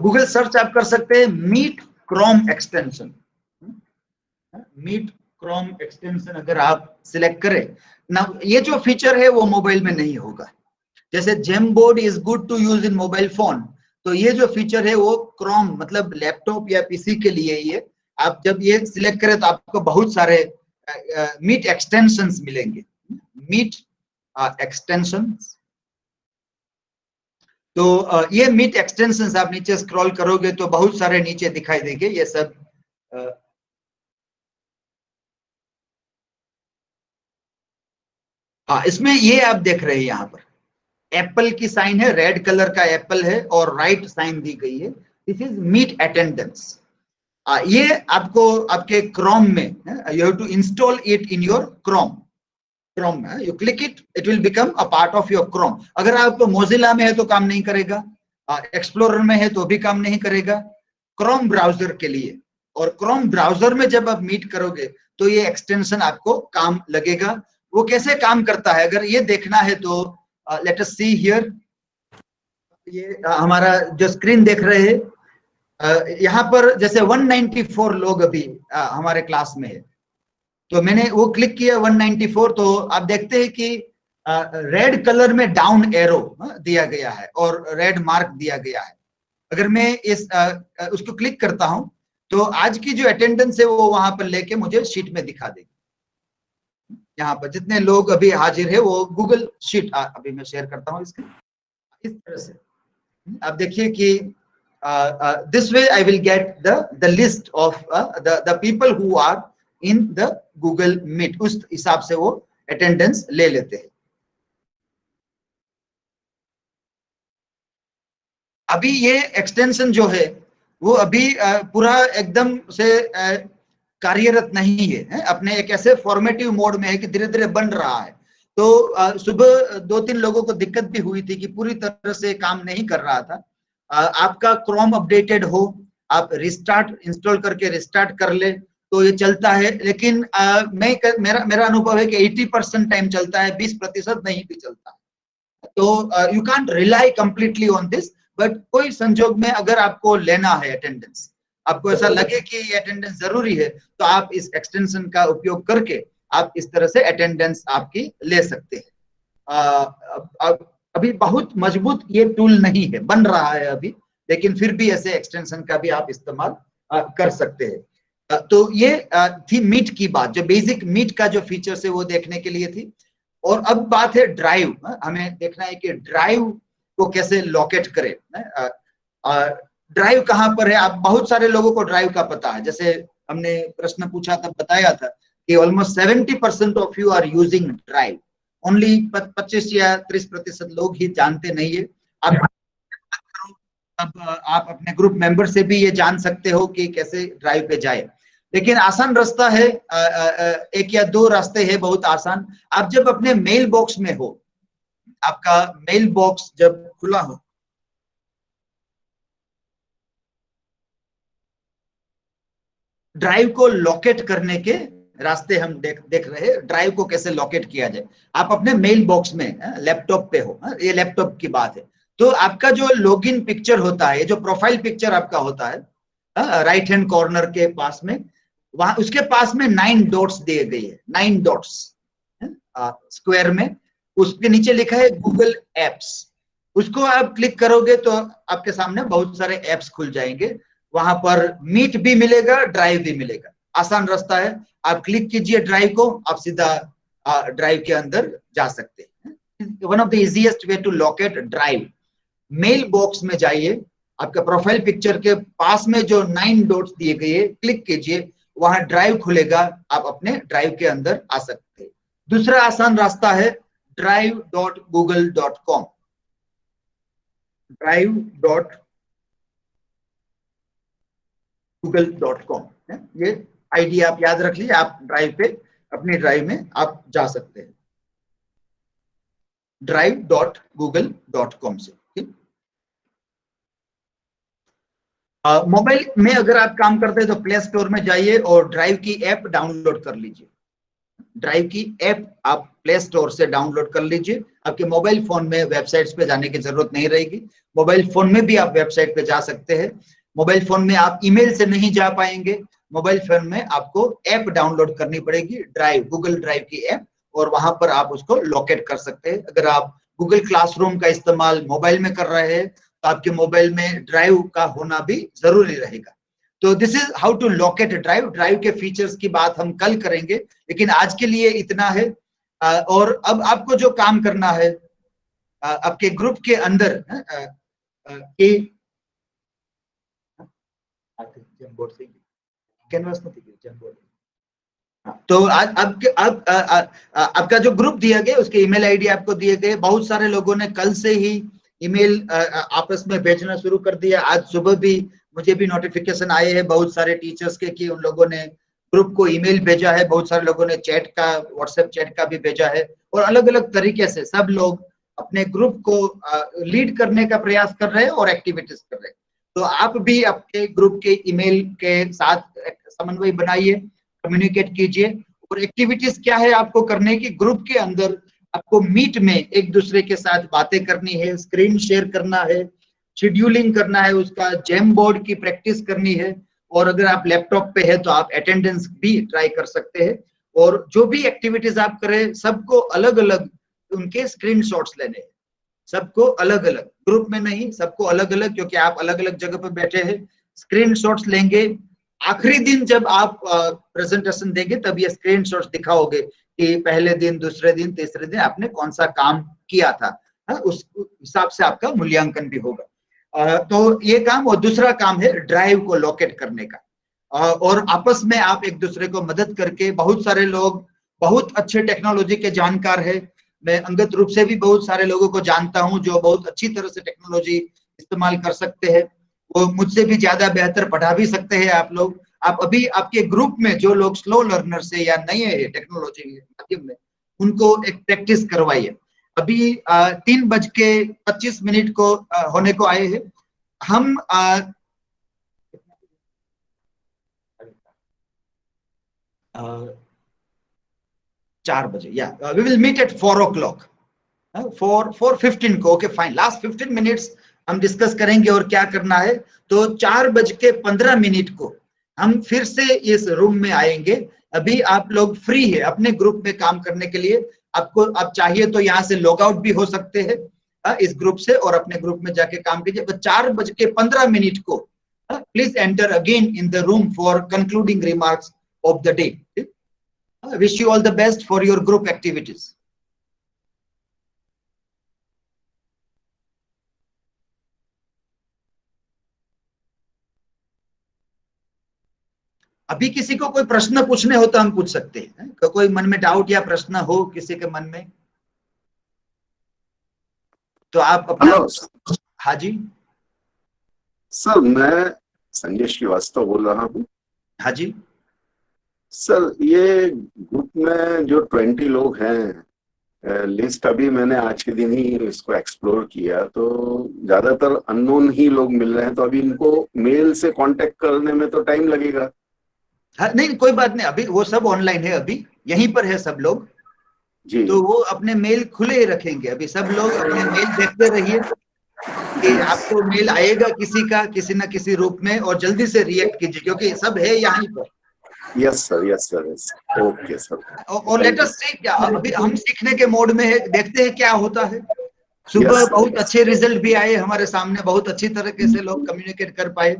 Google search आप कर सकते हैं Meet Chrome extension. Meet Chrome extension अगर आप सिलेक्ट करें ना, ये जो फीचर है वो मोबाइल में नहीं होगा। जैसे Jamboard is good to use in mobile phone, तो ये जो फीचर है वो क्रोम मतलब लैपटॉप या पीसी के लिए ये, आप जब ये सिलेक्ट करें तो आपको बहुत सारे मीट एक्सटेंशंस मिलेंगे। मीट एक्सटेंशंस, तो ये मीट एक्सटेंशंस आप नीचे स्क्रॉल करोगे तो बहुत सारे नीचे दिखाई देंगे। ये सब हाँ, इसमें ये आप देख रहे हैं यहाँ पर एप्पल की साइन है, रेड कलर का एप्पल है और राइट साइन दी गई है, दिस इज मीट अटेंडेंस। ये आपको आपके क्रोम में, you have to install it in your Chrome. Chrome में you click it, it will become a part of your Chrome. अगर आप मोजिला में है तो काम नहीं करेगा, एक्सप्लोरर में है तो भी काम नहीं करेगा, क्रोम ब्राउजर के लिए। और क्रोम ब्राउजर में जब आप मीट करोगे तो ये एक्सटेंशन आपको काम लगेगा। वो कैसे काम करता है अगर ये देखना है तो लेट अस सी हियर। ये हमारा जो स्क्रीन देख रहे हैं, यहाँ पर जैसे 194 लोग अभी हमारे क्लास में है, तो मैंने वो क्लिक किया 194, तो आप देखते हैं कि रेड कलर में डाउन एरो दिया गया है और रेड मार्क दिया गया है। अगर मैं इस उसको क्लिक करता हूं तो आज की जो अटेंडेंस है वो वहां पर लेके मुझे शीट में दिखा देगी। यहाँ पर जितने लोग अभी हाजिर है वो गूगल शीट अभी मैं शेयर करता हूँ इसके इस तरह से। आप देखिए कि this way I will get the list of the people who are in the Google Meet, उस हिसाब से वो अटेंडेंस ले लेते हैं। अभी ये एक्सटेंशन जो है वो अभी पूरा एकदम से कार्यरत नहीं है, अपने एक ऐसे फॉर्मेटिव मोड में है कि धीरे धीरे बन रहा है। तो सुबह 2-3 लोगों को दिक्कत भी हुई थी कि पूरी तरह से काम नहीं कर रहा था। आपका क्रोम अपडेटेड हो, आप रिस्टार्ट इंस्टॉल करके रिस्टार्ट कर ले तो ये चलता है, लेकिन मेरा अनुभव है कि 80% टाइम चलता है, 20% नहीं भी चलता। तो you can't rely completely on this, but कोई संजोग में अगर आपको लेना है अटेंडेंस, आपको ऐसा लगे कि ये अटेंडेंस जरूरी है, तो आप इस एक्सटेंशन का उपयोग करके आप इस तरह से अटेंडेंस आपकी ले सकते हैं। अभी बहुत मजबूत ये टूल नहीं है, बन रहा है अभी, लेकिन फिर भी ऐसे एक्सटेंशन का भी आप इस्तेमाल कर सकते हैं। तो ये थी मीट की बात, जो बेसिक मीट का जो फीचर्स है वो देखने के लिए थी। और अब बात है ड्राइव। हमें देखना है कि ड्राइव को कैसे लोकेट करें। ड्राइव कहां पर है, आप बहुत सारे लोगों को ड्राइव का पता है, जैसे हमने प्रश्न पूछा था, बताया था कि almost 70% of you are using drive, only 25 या 30% लोग ही जानते नहीं है। अब आप अपने ग्रुप मेंबर से भी ये जान सकते हो कि कैसे ड्राइव पे जाए, लेकिन आसान रास्ता है, एक या दो रास्ते हैं बहुत आसान। आप जब अपने मेल बॉक्स में हो, आपका मेल बॉक्स जब खुला हो, ड्राइव को लोकेट करने के रास्ते हम देख रहे हैं। ड्राइव को कैसे लोकेट किया जाए, आप अपने मेल बॉक्स में लैपटॉप पे हो, ये लैपटॉप की बात है, तो आपका जो लॉगिन पिक्चर होता है, जो प्रोफाइल पिक्चर आपका होता है राइट हैंड कॉर्नर के पास में, वहां उसके पास में 9 डॉट्स दिए गए हैं, 9 डॉट्स स्क्वायर में, उसके नीचे लिखा है गूगल एप्स। उसको आप क्लिक करोगे तो आपके सामने बहुत सारे एप्स खुल जाएंगे, वहां पर मीट भी मिलेगा, ड्राइव भी मिलेगा। आसान रास्ता है, आप क्लिक कीजिए ड्राइव को, आप सीधा ड्राइव के अंदर जा सकते हैं। One of the easiest way to locate drive. Mail box में जाइए, आपका प्रोफाइल पिक्चर के पास में जो 9 डॉट्स दिए गए, क्लिक कीजिए, वहां ड्राइव खुलेगा, आप अपने ड्राइव के अंदर आ सकते हैं। दूसरा आसान रास्ता है drive.google.com। drive.google.com, ये आईडी आप याद रख लीजिए, आप ड्राइव पे अपनी ड्राइव में आप जा सकते हैं drive.google.com से। मोबाइल में अगर आप काम करते हैं तो प्ले स्टोर में जाइए और ड्राइव की ऐप डाउनलोड कर लीजिए। ड्राइव की ऐप आप प्ले स्टोर से डाउनलोड कर लीजिए। आपके मोबाइल फोन में वेबसाइट्स पे जाने की जरूरत नहीं रहेगी। मोबाइल फोन में भी आप वेबसाइट पे जा सकते हैं। मोबाइल फोन में आप ईमेल से नहीं जा पाएंगे, मोबाइल फोन में आपको ऐप डाउनलोड करनी पड़ेगी, ड्राइव, गूगल ड्राइव की ऐप, और वहां पर आप उसको लोकेट कर सकते हैं। अगर आप गूगल क्लासरूम का इस्तेमाल मोबाइल में कर रहे हैं तो आपके मोबाइल में ड्राइव का होना भी जरूरी रहेगा। तो this is how to locate drive. Drive के फीचर्स की बात हम कल करेंगे, लेकिन आज के लिए इतना है। और अब आपको जो काम करना है आपके ग्रुप के अंदर तो आज आपका जो ग्रुप दिया गया उसके ईमेल आईडी आपको दिए गए। बहुत सारे लोगों ने कल से ही ईमेल आपस में भेजना शुरू कर दिया। आज सुबह भी मुझे भी नोटिफिकेशन आए हैं बहुत सारे टीचर्स के कि उन लोगों ने ग्रुप को ईमेल भेजा है। बहुत सारे लोगों ने चैट का, व्हाट्सएप चैट का भी भेजा है, और अलग अलग तरीके से सब लोग अपने ग्रुप को लीड करने का प्रयास कर रहे हैं और एक्टिविटीज कर रहे हैं। तो आप भी आपके ग्रुप के ईमेल के साथ समन्वय बनाइए, कम्युनिकेट कीजिए। और एक्टिविटीज क्या है आपको करने की, ग्रुप के अंदर आपको मीट में एक दूसरे के साथ बातें करनी है, स्क्रीन शेयर करना है, शेड्यूलिंग करना है, उसका जेम बोर्ड की प्रैक्टिस करनी है। और अगर आप लैपटॉप पे है तो आप अटेंडेंस भी ट्राई कर सकते हैं। और जो भी एक्टिविटीज आप करें सबको अलग अलग उनके स्क्रीनशॉट्स लेने हैं, सबको अलग अलग, ग्रुप में नहीं, सबको अलग अलग, क्योंकि आप अलग अलग जगह पर बैठे हैं। स्क्रीनशॉट्स लेंगे, आखिरी दिन जब आप प्रेजेंटेशन देंगे तब ये स्क्रीनशॉट्स दिखाओगे कि पहले दिन, दूसरे दिन, तीसरे दिन आपने कौन सा काम किया था। उस हिसाब से आपका मूल्यांकन भी होगा। तो ये काम। और दूसरा काम है ड्राइव को लोकेट करने का। और आपस में आप एक दूसरे को मदद करके, बहुत सारे लोग बहुत अच्छे टेक्नोलॉजी के जानकार है। मैं अंगत रूप से भी बहुत सारे लोगों को जानता हूं जो बहुत अच्छी तरह से टेक्नोलॉजी इस्तेमाल कर सकते हैं। वो मुझसे भी ज्यादा बेहतर पढ़ा भी सकते हैं आप लोग। आप अभी आपके ग्रुप में जो लोग स्लो लर्नर्स है या नए हैं टेक्नोलॉजी के माध्यम में, उनको एक प्रैक्टिस करवाइए। अभी 3:25 को होने को आए हैं। हम 4 बजे, या we will meet at 4 o'clock, 4:15 को। ओके फाइन, लास्ट 15 मिनट्स हम डिस्कस करेंगे और क्या करना है। तो 4:15 को हम फिर से इस रूम में आएंगे। अभी आप लोग फ्री है अपने ग्रुप में काम करने के लिए। आपको आप चाहिए तो यहाँ से लॉग आउट भी हो सकते हैं इस ग्रुप से, और अपने ग्रुप में जाके काम कीजिए। तो 4:15 को please enter again in the room for concluding remarks of the day. I wish you all the best for your group activities. अभी किसी को कोई प्रश्न पूछने हो तो हम पूछ सकते हैं। कोई मन में डाउट या प्रश्न हो किसी के मन में तो आप अपना। हाँ जी सर, मैं संजय श्रीवास्तव बोल रहा हूँ। हाँ जी सर, ये ग्रुप में जो 20 लोग हैं, लिस्ट अभी मैंने आज के दिन ही इसको एक्सप्लोर किया, तो ज्यादातर अननोन ही लोग मिल रहे हैं। तो अभी इनको मेल से कांटेक्ट करने में तो टाइम लगेगा। हाँ, नहीं कोई बात नहीं, अभी वो सब ऑनलाइन है, अभी यहीं पर है सब लोग जी। तो वो अपने मेल खुले रखेंगे। अभी सब लोग अपने मेल देखते रहिए कि आपको मेल आएगा किसी का किसी न किसी रूप में, और जल्दी से रिएक्ट कीजिए क्योंकि सब है यहीं पर। Yes sir, yes sir, yes. Okay sir. और लेट अस सी, क्या अभी हम सीखने के मोड में है, देखते हैं क्या होता है। सुबह बहुत अच्छे रिजल्ट भी आए हमारे सामने, बहुत अच्छी तरीके से लोग कम्युनिकेट कर पाए।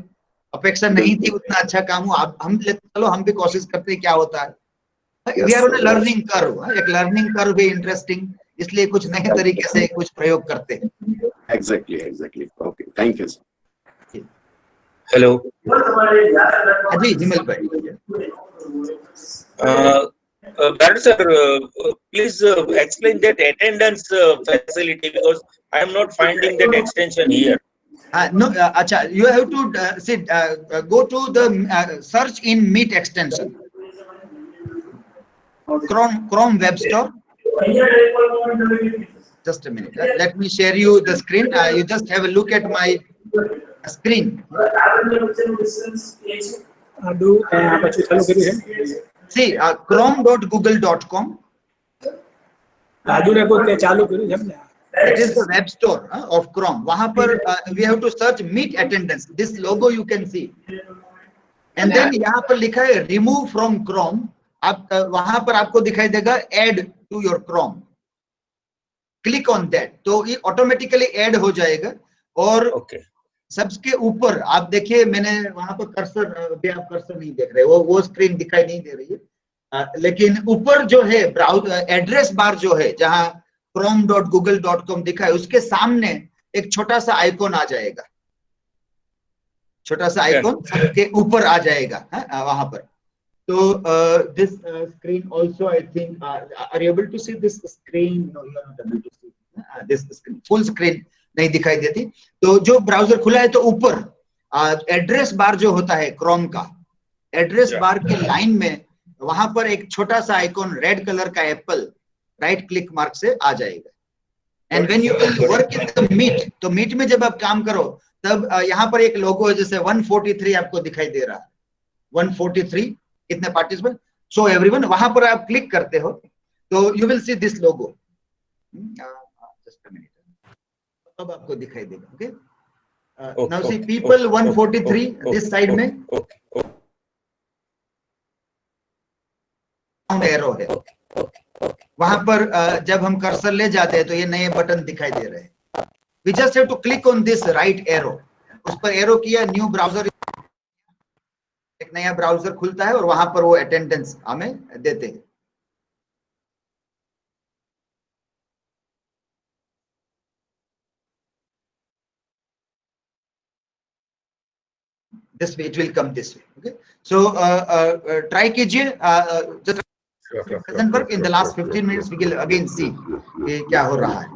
अपेक्षा नहीं थी उतना अच्छा काम हुआ। हम चलो हम भी कोशिश करते हैं क्या होता है। We are on a learning curve, एक लर्निंग कर्व भी इंटरेस्टिंग, इसलिए कुछ नए तरीके से कुछ प्रयोग करते हैं। Exactly. Okay, thank you sir. Hello जी हिमल भाई। Bharat sir, please explain that attendance facility, because I am not finding that extension here. No, acha, you have to go to the search in Meet extension, Chrome Web Store. Just a minute. Let me share you the screen. You just have a look at my screen. See, chrome.google.com. Raju ने कोई चालू करी है हमने It is the web store of Chrome. वहां पर we have to search meet attendance. This logo you can see. And then यहाँ पर लिखा है remove from Chrome. आप वहां पर आपको दिखाई देगा add to your Chrome. Click on that. तो ये automatically add हो जाएगा और सबके ऊपर आप देखिए मैंने वहां पर कर्सर, अभी आप कर्सर नहीं देख रहे, वो स्क्रीन दिखाई नहीं दे रही है, लेकिन ऊपर जो है ब्राउजर एड्रेस बार जो है जहां chrome.google.com दिखा है उसके सामने एक छोटा सा आइकॉन आ जाएगा, छोटा सा आइकॉन सबके ऊपर आ जाएगा वहां पर। तो this screen also I think are you able to see this screen? No, you are not able to see this screen, full screen नहीं दिखाई देती। तो जो ब्राउजर खुला है तो ऊपर एड्रेस बार जो होता है क्रोम का, एड्रेस बार की लाइन में वहां पर एक छोटा सा आइकॉन रेड कलर का एप्पल राइट क्लिक मार्क से आ जाएगा। And when you will work in the Meet, तो मीट में जब आप काम करो तब यहाँ पर एक लोगो है जैसे 143 आपको दिखाई दे रहा है, 143 कितने पार्टिसिपेंट, सो एवरीवन, वहां पर आप क्लिक करते हो तो you will see this logo, just a minute, अब आपको दिखाई देगा। Okay, now see people 143 this side में एरो है, वहां पर जब हम कर्सर ले जाते हैं तो ये नए बटन दिखाई दे रहे हैं। We just have to click on this right arrow, उस पर एरो किया, न्यू ब्राउजर, एक नया ब्राउजर खुलता है और वहां पर वो अटेंडेंस हमें देते हैं। This way it will come this way. Okay, so try कीजिए, just doesn't work in the last 15 minutes we will again see कि क्या हो रहा है।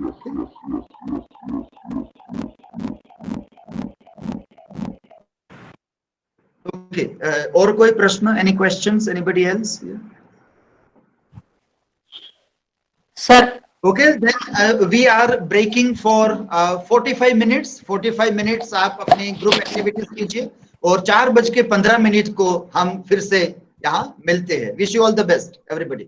Okay, और कोई प्रश्न? Any questions? Anybody else? Sir. Okay, then we are breaking for 45 minutes. 45 minutes आप अपनी ग्रुप एक्टिविटीज कीजिए और 4:15 को हम फिर से यहाँ मिलते हैं। Wish you all the best everybody.